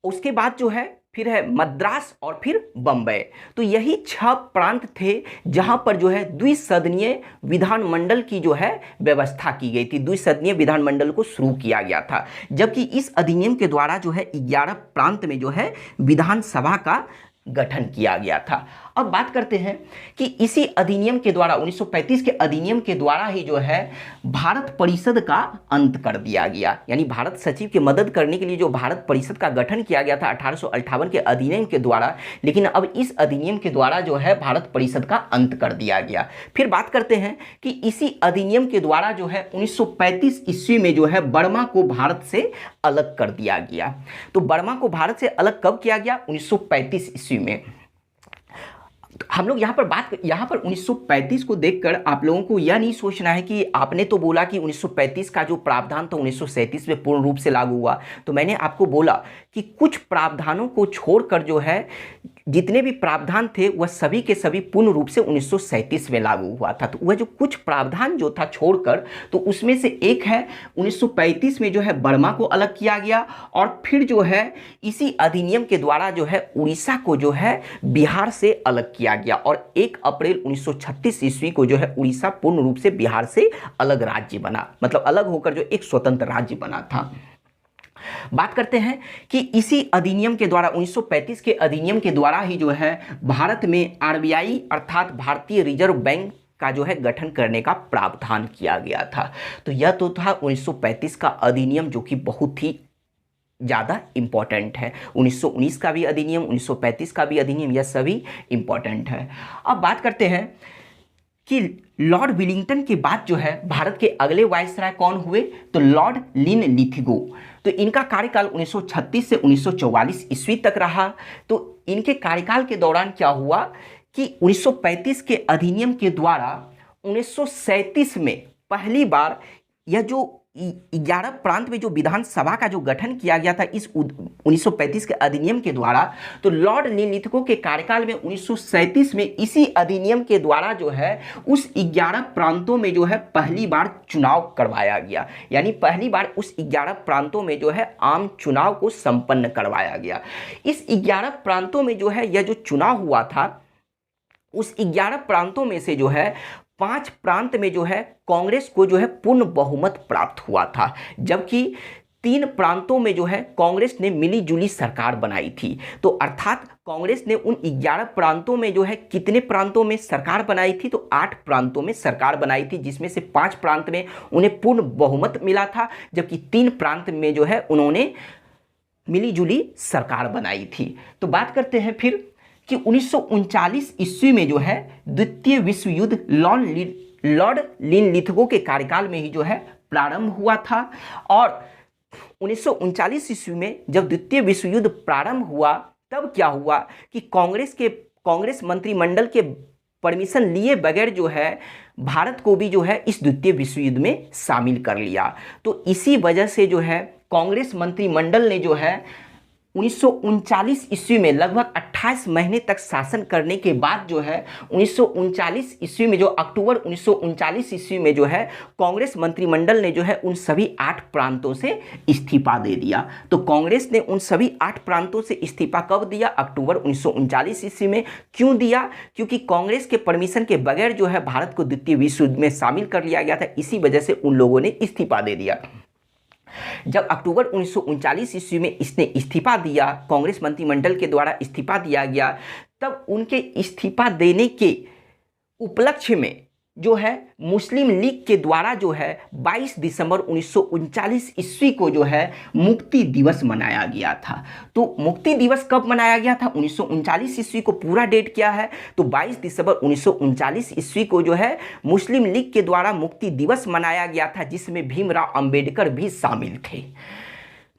उसके बाद जो है फिर है मद्रास और फिर बम्बई। तो यही 6 प्रांत थे जहां पर जो है द्विसदनीय विधानमंडल की जो है व्यवस्था की गई थी, द्विसदनीय विधानमंडल को शुरू किया गया था। जबकि इस अधिनियम के द्वारा जो है 11 प्रांत में जो है विधानसभा का गठन किया गया था। अब बात करते हैं कि इसी अधिनियम के द्वारा 1935 के अधिनियम के द्वारा ही जो है भारत परिषद का अंत कर दिया गया, यानी भारत सचिव की मदद करने के लिए जो भारत परिषद का गठन किया गया था 1858 के अधिनियम के द्वारा, लेकिन अब इस अधिनियम के द्वारा जो है भारत परिषद का अंत कर दिया गया। फिर बात करते हैं कि इसी अधिनियम के द्वारा जो है 1935 ईस्वी में जो है बर्मा को भारत से अलग कर दिया गया। तो बर्मा को भारत से अलग कब किया गया, 1935 ईस्वी में। हम लोग यहाँ पर 1935 को देखकर आप लोगों को यह नहीं सोचना है कि आपने तो बोला कि 1935 का जो प्रावधान था 1937 में पूर्ण रूप से लागू हुआ। तो मैंने आपको बोला कि कुछ प्रावधानों को छोड़कर जो है जितने भी प्रावधान थे वह सभी के सभी पूर्ण रूप से 1937 में लागू हुआ था। तो वह जो कुछ प्रावधान जो था छोड़कर, तो उसमें से एक है 1935 में जो है बर्मा को अलग किया गया, और फिर जो है इसी अधिनियम के द्वारा जो है उड़ीसा को जो है बिहार से अलग किया गया, और 1 अप्रैल 1936 ईस्वी को जो है उड़ीसा पूर्ण रूप से बिहार से अलग राज्य बना, मतलब अलग होकर जो एक स्वतंत्र राज्य बना था। बात करते हैं कि इसी अधिनियम के द्वारा 1935 के अधिनियम के द्वारा ही जो है भारत में आरबीआई अर्थात भारतीय रिजर्व बैंक का जो है गठन करने का प्रावधान किया गया था। तो यह तो था 1935 का अधिनियम, जो कि बहुत ही ज़्यादा इम्पॉर्टेंट है। 1919 का भी अधिनियम, 1935 का भी अधिनियम, यह सभी इम्पॉर्टेंट है। अब बात करते हैं कि लॉर्ड विलिंगटन के बाद जो है भारत के अगले वायसराय कौन हुए, तो लॉर्ड लिनलिथगो। तो इनका कार्यकाल 1936 से 1944 ईस्वी तक रहा। तो इनके कार्यकाल के दौरान क्या हुआ कि 1935 के अधिनियम के द्वारा 1937 में पहली बार यह जो 11 प्रांत में जो विधानसभा का जो गठन किया गया था इस 1935 के अधिनियम के द्वारा, तो लॉर्ड लिनलिथगो के कार्यकाल में 1937 में इसी अधिनियम के द्वारा जो है उस 11 प्रांतों में जो है पहली बार चुनाव करवाया गया। यानी पहली बार उस 11 प्रांतों में जो है आम चुनाव को संपन्न करवाया गया। इस 11 प्रांतों में जो है यह जो चुनाव हुआ था, उस 11 प्रांतों में से जो है 5 प्रांत में जो है कांग्रेस को जो है पूर्ण बहुमत प्राप्त हुआ था, जबकि 3 प्रांतों में जो है कांग्रेस ने मिलीजुली सरकार बनाई थी। तो अर्थात कांग्रेस ने उन 11 प्रांतों में जो है कितने प्रांतों में सरकार बनाई थी, तो 8 प्रांतों में सरकार बनाई थी, जिसमें से 5 प्रांत में उन्हें पूर्ण बहुमत मिला था, जबकि 3 प्रांत में जो है उन्होंने मिलीजुली सरकार बनाई थी। तो बात करते हैं फिर कि 1939 ईस्वी में जो है द्वितीय विश्व युद्ध लॉर्ड लिनलिथगो के कार्यकाल में ही जो है प्रारंभ हुआ था। और 1939 ईस्वी में जब द्वितीय विश्व युद्ध प्रारंभ हुआ, तब क्या हुआ कि कांग्रेस मंत्रिमंडल के परमिशन लिए बगैर जो है भारत को भी जो है इस द्वितीय विश्व युद्ध में शामिल कर लिया। तो इसी वजह से जो है कांग्रेस मंत्रिमंडल ने जो है 1939 ईस्वी में लगभग 28 महीने तक शासन करने के बाद जो है 1939 ईस्वी में जो अक्टूबर 1939 ईस्वी में जो है कांग्रेस मंत्रिमंडल ने जो है उन सभी 8 प्रांतों से इस्तीफा दे दिया। तो कांग्रेस ने उन सभी 8 प्रांतों से इस्तीफा कब दिया, अक्टूबर 1939 ईस्वी में। क्यों दिया, क्योंकि कांग्रेस के परमिशन के बगैर जो है भारत को द्वितीय विश्व युद्ध में शामिल कर लिया गया था, इसी वजह से उन लोगों ने इस्तीफा दे दिया। जब अक्टूबर 1939 ईस्वी में इसने इस्तीफा दिया, कांग्रेस मंत्रिमंडल के द्वारा इस्तीफा दिया गया, तब उनके इस्तीफा देने के उपलक्ष्य में जो है मुस्लिम लीग के द्वारा जो है 22 दिसंबर 1939 ईस्वी को जो है मुक्ति दिवस मनाया गया था। तो मुक्ति दिवस कब मनाया गया था, 1939 ईस्वी को पूरा डेट क्या है, तो 22 दिसंबर 1939 ईस्वी को जो है मुस्लिम लीग के द्वारा मुक्ति दिवस मनाया गया था, जिसमें भीमराव अंबेडकर भी शामिल थे।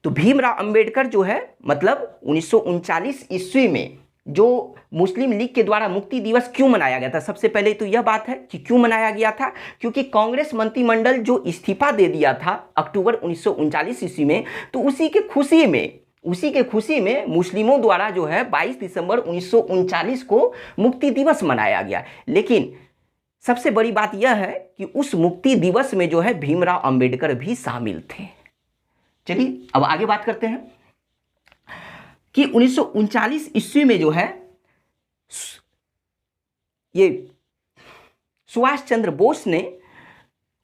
तो भीमराव अंबेडकर जो है मतलब 1939 ईस्वी में जो मुस्लिम लीग के द्वारा मुक्ति दिवस क्यों मनाया गया था, सबसे पहले तो यह बात है कि क्यों मनाया गया था, क्योंकि कांग्रेस मंत्रिमंडल जो इस्तीफा दे दिया था अक्टूबर 1939 ईस्वी में, तो उसी के खुशी में मुस्लिमों द्वारा जो है 22 दिसंबर 1939 को मुक्ति दिवस मनाया गया। लेकिन सबसे बड़ी बात यह है कि उस मुक्ति दिवस में जो है भीमराव अंबेडकर भी शामिल थे। चलिए अब आगे बात करते हैं कि 1939 ईस्वी में जो है ये सुभाष चंद्र बोस ने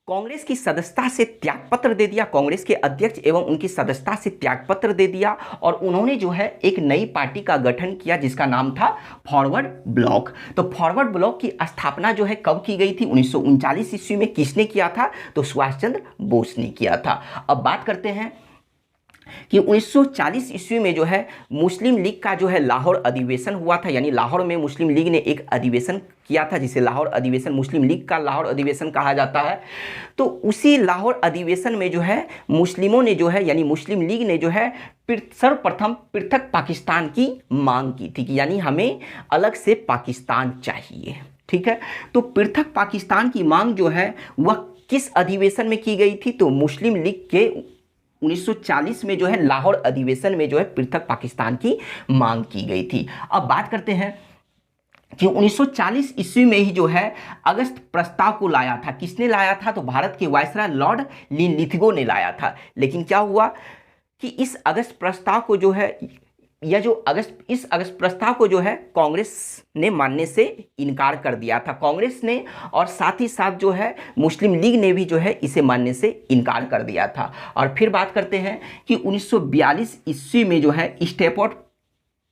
कांग्रेस की सदस्यता से त्यागपत्र दे दिया, कांग्रेस के अध्यक्ष एवं उनकी सदस्यता से त्यागपत्र दे दिया, और उन्होंने जो है एक नई पार्टी का गठन किया जिसका नाम था फॉरवर्ड ब्लॉक। तो फॉरवर्ड ब्लॉक की स्थापना जो है कब की गई थी, 1939 ईस्वी में। किसने किया था, तो सुभाष चंद्र बोस ने किया था। अब बात करते हैं कि 1940 ईस्वी में जो है मुस्लिम लीग का जो है लाहौर अधिवेशन हुआ था, यानी लाहौर में मुस्लिम लीग ने एक अधिवेशन किया था जिसे लाहौर अधिवेशन, मुस्लिम लीग का लाहौर अधिवेशन कहा जाता है। तो उसी लाहौर अधिवेशन में जो है मुस्लिमों ने जो है यानी मुस्लिम लीग ने जो है सर्वप्रथम पृथक पाकिस्तान की मांग की थी कि यानी हमें अलग से पाकिस्तान चाहिए। ठीक है, तो पृथक पाकिस्तान की मांग जो है वह किस अधिवेशन में की गई थी, तो मुस्लिम लीग के 1940 में जो है लाहौर अधिवेशन में जो है पृथक पाकिस्तान की मांग की गई थी। अब बात करते हैं कि 1940 ईस्वी में ही जो है अगस्त प्रस्ताव को लाया था। किसने लाया था? तो भारत के वायसराय लॉर्ड लिनलिथगो ने लाया था। लेकिन क्या हुआ कि इस अगस्त प्रस्ताव को जो है इस अगस्त प्रस्ताव को जो है कांग्रेस ने मानने से इनकार कर दिया था। कांग्रेस ने और साथ ही साथ जो है मुस्लिम लीग ने भी जो है इसे मानने से इनकार कर दिया था। और फिर बात करते हैं कि 1942 ईस्वी में जो है स्टैफोर्ड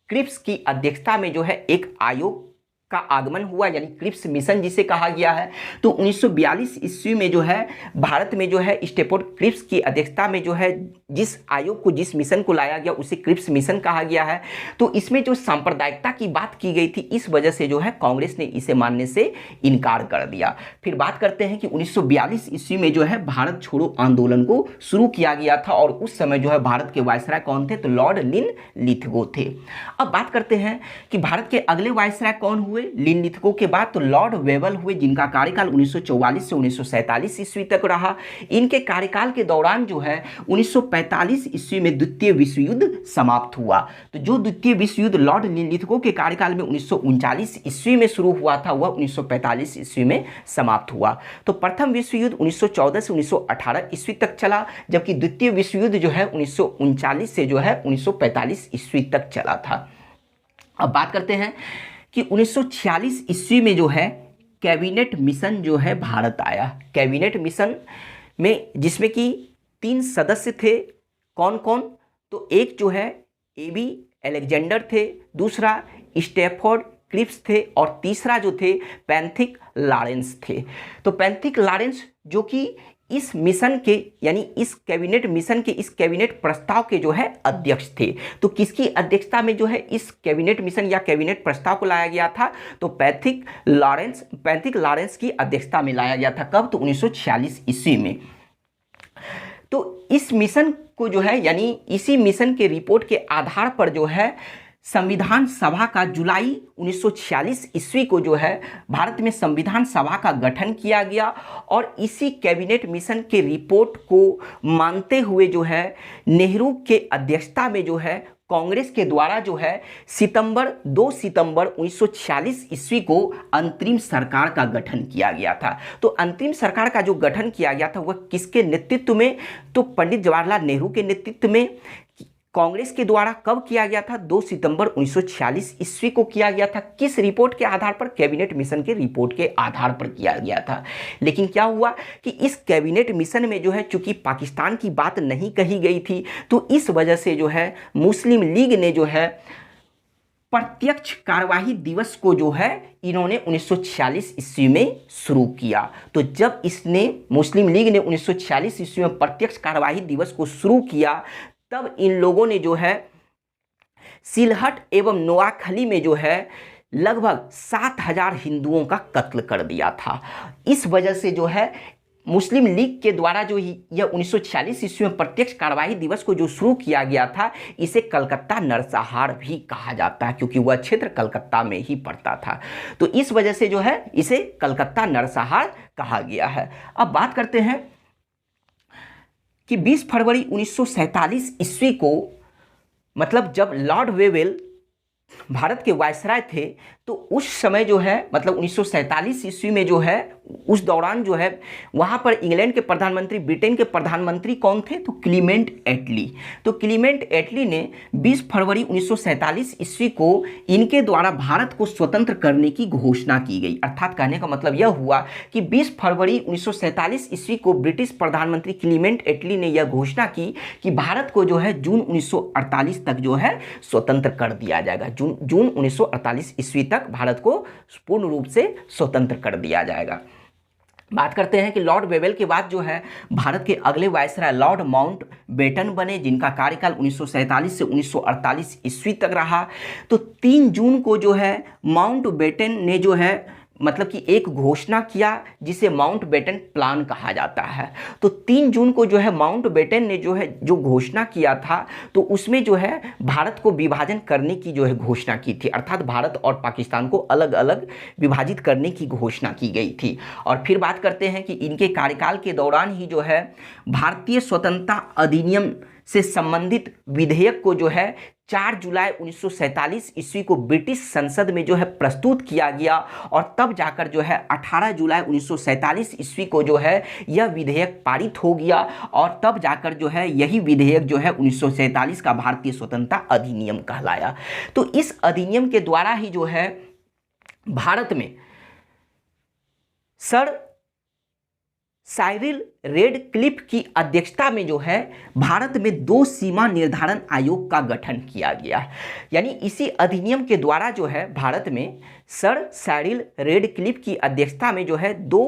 क्रिप्स की अध्यक्षता में जो है एक आयोग का आगमन हुआ, यानी क्रिप्स मिशन जिसे कहा गया है। तो 1942 ईस्वी में जो है भारत में जो है स्टैफोर्ड क्रिप्स की अध्यक्षता में जो है जिस आयोग को, जिस मिशन को लाया गया उसे क्रिप्स मिशन कहा गया है। तो इसमें जो सांप्रदायिकता की बात की गई थी, इस वजह से जो है कांग्रेस ने इसे मानने से इनकार कर दिया। फिर बात करते हैं कि 1942 ईस्वी में जो है भारत छोड़ो आंदोलन को शुरू किया गया था और उस समय जो है भारत के वायसराय कौन थे? तो लॉर्ड लिनलिथगो थे। अब बात करते हैं कि भारत के अगले वायसराय कौन हुए लिनलिथगो के बाद? तो लॉर्ड वेवल हुए, जिनका कार्यकाल 1944 से 1947 ईस्वी तक रहा। इनके कार्यकाल के दौरान जो है 1945 ईस्वी में द्वितीय विश्व युद्ध समाप्त हुआ। तो जो द्वितीय विश्व युद्ध लॉर्ड लिनलिथगो के कार्यकाल में 1939 ईस्वी में शुरू हुआ था, वह 1945 ईस्वी में समाप्त हुआ। तो प्रथम विश्व युद्ध 1914 से 1918 ईस्वी तक चला, जबकि द्वितीय विश्व युद्ध जो है 1939 से जो है 1945 ईस्वी तक चला था। अब बात करते हैं कि 1946 ईस्वी में जो है कैबिनेट मिशन जो है भारत आया। कैबिनेट मिशन में जिसमें कि 3 सदस्य थे। कौन कौन? तो एक जो है एबी अलेक्जेंडर थे, दूसरा स्टैफोर्ड क्रिप्स थे और तीसरा जो थे पैंथिक लॉरेंस थे। तो पैंथिक लॉरेंस जो कि इस मिशन के, यानी इस कैबिनेट मिशन के, इस कैबिनेट प्रस्ताव के जो है अध्यक्ष थे। तो किसकी अध्यक्षता में जो है इस कैबिनेट मिशन या कैबिनेट प्रस्ताव को लाया गया था? तो पैंथिक लॉरेंस की अध्यक्षता में लाया गया था। कब? तो 1946 ईस्वी में। तो इस मिशन को जो है, यानी इसी मिशन के रिपोर्ट के आधार पर जो है संविधान सभा का जुलाई 1946 ईस्वी को जो है भारत में संविधान सभा का गठन किया गया और इसी कैबिनेट मिशन के रिपोर्ट को मानते हुए जो है नेहरू के अध्यक्षता में जो है कांग्रेस के द्वारा जो है 2 सितंबर 1946 ईस्वी को अंतरिम सरकार का गठन किया गया था। तो अंतरिम सरकार का जो गठन किया गया था वह किसके नेतृत्व में? तो पंडित जवाहरलाल नेहरू के नेतृत्व में कांग्रेस के द्वारा कब किया गया था? 2 सितंबर 1946 ईस्वी को किया गया था। किस रिपोर्ट के आधार पर? कैबिनेट मिशन के रिपोर्ट के आधार पर किया गया था। लेकिन क्या हुआ कि इस कैबिनेट मिशन में जो है चूंकि पाकिस्तान की बात नहीं कही गई थी, तो इस वजह से जो है मुस्लिम लीग ने जो है प्रत्यक्ष कार्यवाही दिवस को जो है इन्होंने 1946 ईस्वी में शुरू किया। तो जब इसने मुस्लिम लीग ने 1946 ईस्वी में प्रत्यक्ष कार्यवाही दिवस को शुरू किया, तब इन लोगों ने जो है सिलहट एवं नोआखली में जो है लगभग 7,000 हिंदुओं का कत्ल कर दिया था। इस वजह से जो है मुस्लिम लीग के द्वारा जो यह 1946 ईस्वी में प्रत्यक्ष कार्यवाही दिवस को जो शुरू किया गया था, इसे कलकत्ता नरसंहार भी कहा जाता है, क्योंकि वह क्षेत्र कलकत्ता में ही पड़ता था। तो इस वजह से जो है इसे कलकत्ता नरसंहार कहा गया है। अब बात करते हैं कि 20 फरवरी 1947 ईस्वी को, मतलब जब लॉर्ड वेवेल भारत के वायसराय थे, तो उस समय जो है मतलब 1947 ईस्वी में जो है उस दौरान जो है वहाँ पर इंग्लैंड के प्रधानमंत्री, ब्रिटेन के प्रधानमंत्री कौन थे? तो क्लीमेंट एटली। तो क्लीमेंट एटली ने 20 फरवरी 1947 ईस्वी को इनके द्वारा भारत को स्वतंत्र करने की घोषणा की गई। अर्थात कहने का मतलब यह हुआ कि 20 फरवरी 1947 ईस्वी को ब्रिटिश प्रधानमंत्री क्लीमेंट एटली ने यह घोषणा की कि भारत को जो है जून 1948 तक जो है स्वतंत्र कर दिया जाएगा। जून 1948 ईस्वी तक भारत को पूर्ण रूप से स्वतंत्र कर दिया जाएगा। बात करते हैं कि लॉर्ड वेवेल के बाद जो है भारत के अगले वायसराय लॉर्ड माउंटबेटन बने, जिनका कार्यकाल 1947 से 1948 ईस्वी तक रहा। तो 3 जून को जो है माउंटबेटन ने जो है मतलब कि एक घोषणा किया जिसे माउंटबेटन प्लान कहा जाता है। तो 3 जून को जो है माउंटबेटन ने जो घोषणा किया था, तो उसमें जो है भारत को विभाजन करने की जो है घोषणा की थी, अर्थात भारत और पाकिस्तान को अलग अलग विभाजित करने की घोषणा की गई थी। और फिर बात करते हैं कि इनके कार्यकाल के दौरान ही जो है भारतीय स्वतंत्रता अधिनियम से संबंधित विधेयक को जो है 4 जुलाई 1947 ईस्वी को ब्रिटिश संसद में जो है प्रस्तुत किया गया, और तब जाकर जो है 18 जुलाई 1947 ईस्वी को जो है यह विधेयक पारित हो गया, और तब जाकर जो है यही विधेयक जो है 1947 का भारतीय स्वतंत्रता अधिनियम कहलाया। तो इस अधिनियम के द्वारा ही जो है भारत में सर साइरिल रेडक्लिफ की अध्यक्षता में जो है भारत में 2 सीमा निर्धारण आयोग का गठन किया गया। यानी इसी अधिनियम के द्वारा जो है भारत में सर साइरिल रेडक्लिफ की अध्यक्षता में जो है 2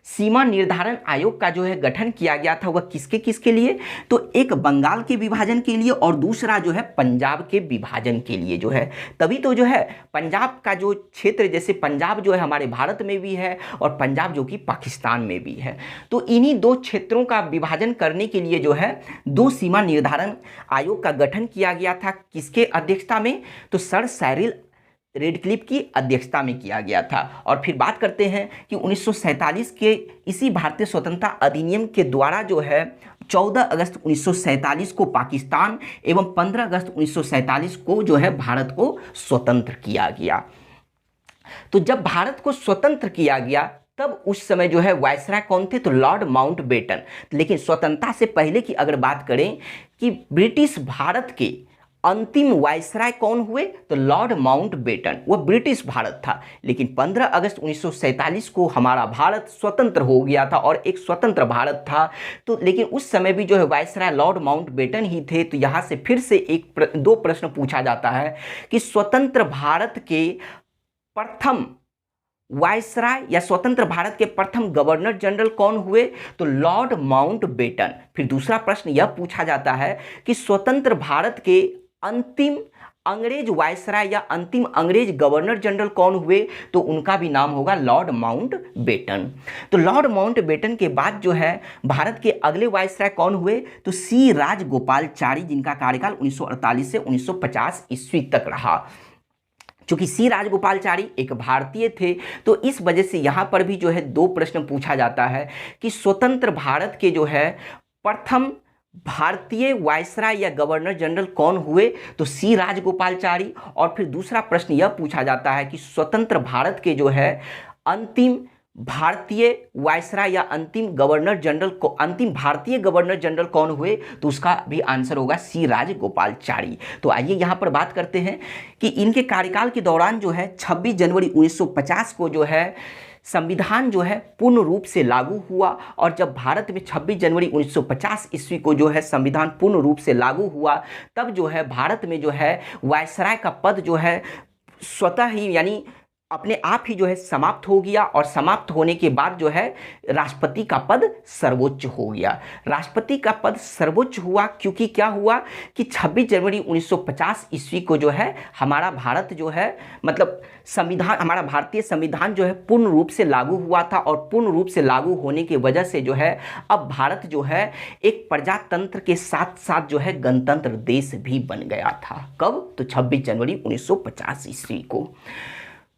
सीमा निर्धारण आयोग का जो है गठन किया गया था। वह किसके किसके लिए? तो एक बंगाल के विभाजन के लिए और दूसरा जो है पंजाब के विभाजन के लिए जो है। तभी तो जो है पंजाब का जो क्षेत्र, जैसे पंजाब जो है हमारे भारत में भी है और पंजाब जो कि पाकिस्तान में भी है, तो इन्हीं 2 क्षेत्रों का विभाजन करने के लिए जो है 2 सीमा निर्धारण आयोग का गठन किया गया था। किसके अध्यक्षता में? तो सर साइरिल रेडक्लिफ की अध्यक्षता में किया गया था। और फिर बात करते हैं कि 1947 के इसी भारतीय स्वतंत्रता अधिनियम के द्वारा जो है 14 अगस्त 1947 को पाकिस्तान एवं 15 अगस्त 1947 को जो है भारत को स्वतंत्र किया गया। तो जब भारत को स्वतंत्र किया गया तब उस समय जो है वायसराय कौन थे? तो लॉर्ड माउंटबेटन। लेकिन स्वतंत्रता से पहले की अगर बात करें कि ब्रिटिश भारत के अंतिम वायसराय कौन हुए? तो लॉर्ड माउंटबेटन। वह ब्रिटिश भारत था, लेकिन 15 अगस्त 1947 को हमारा भारत स्वतंत्र हो गया था और एक स्वतंत्र भारत था। तो लेकिन उस समय भी जो है वायसराय लॉर्ड माउंटबेटन ही थे। तो यहाँ से फिर से 2 प्रश्न पूछा जाता है कि स्वतंत्र भारत के प्रथम वायसराय या स्वतंत्र भारत के प्रथम गवर्नर जनरल कौन हुए? तो लॉर्ड माउंटबेटन। फिर दूसरा प्रश्न यह पूछा जाता है कि स्वतंत्र भारत के अंतिम अंग्रेज वायसराय या अंतिम अंग्रेज गवर्नर जनरल कौन हुए? तो उनका भी नाम होगा लॉर्ड माउंटबेटन। तो लॉर्ड माउंटबेटन के बाद जो है भारत के अगले वायसराय कौन हुए? तो सी राजगोपालचारी, जिनका कार्यकाल 1948 से 1950 ईस्वी तक रहा। चूंकि सी राजगोपालचारी एक भारतीय थे, तो इस वजह से यहाँ पर भी जो है 2 प्रश्न पूछा जाता है कि स्वतंत्र भारत के जो है प्रथम भारतीय वायसराय या गवर्नर जनरल कौन हुए? तो सी राजगोपालचारी। और फिर दूसरा प्रश्न यह पूछा जाता है कि स्वतंत्र भारत के जो है अंतिम भारतीय वायसराय या अंतिम भारतीय गवर्नर जनरल कौन हुए? तो उसका भी आंसर होगा सी राजगोपालचारी। तो आइए यहाँ पर बात करते हैं कि इनके कार्यकाल के दौरान जो है 26 जनवरी 1950 को जो है संविधान जो है पूर्ण रूप से लागू हुआ। और जब भारत में 26 जनवरी 1950 ईस्वी को जो है संविधान पूर्ण रूप से लागू हुआ, तब जो है भारत में जो है वायसराय का पद जो है स्वतः ही यानी अपने आप ही जो है समाप्त हो गया। और समाप्त होने के बाद जो है राष्ट्रपति का पद सर्वोच्च हो गया। राष्ट्रपति का पद सर्वोच्च हुआ क्योंकि क्या हुआ कि 26 जनवरी 1950 ईस्वी को जो है हमारा भारत जो है मतलब संविधान, हमारा भारतीय संविधान जो है पूर्ण रूप से लागू हुआ था। और पूर्ण रूप से लागू होने की वजह से जो है अब भारत जो है एक प्रजातंत्र के साथ साथ जो है गणतंत्र देश भी बन गया था। कब? तो 26 जनवरी 1950 ईस्वी को।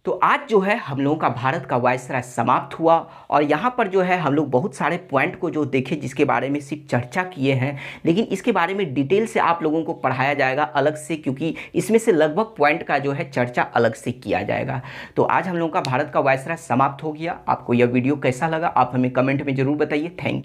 तो आज जो है हम लोगों का भारत का वायसराय समाप्त हुआ। और यहाँ पर जो है हम लोग बहुत सारे पॉइंट को जो देखे जिसके बारे में सिर्फ चर्चा किए हैं, लेकिन इसके बारे में डिटेल से आप लोगों को पढ़ाया जाएगा अलग से, क्योंकि इसमें से लगभग पॉइंट का जो है चर्चा अलग से किया जाएगा। तो आज हम लोगों का भारत का वायसराय समाप्त हो गया। आपको यह वीडियो कैसा लगा आप हमें कमेंट में ज़रूर बताइए। Thank you.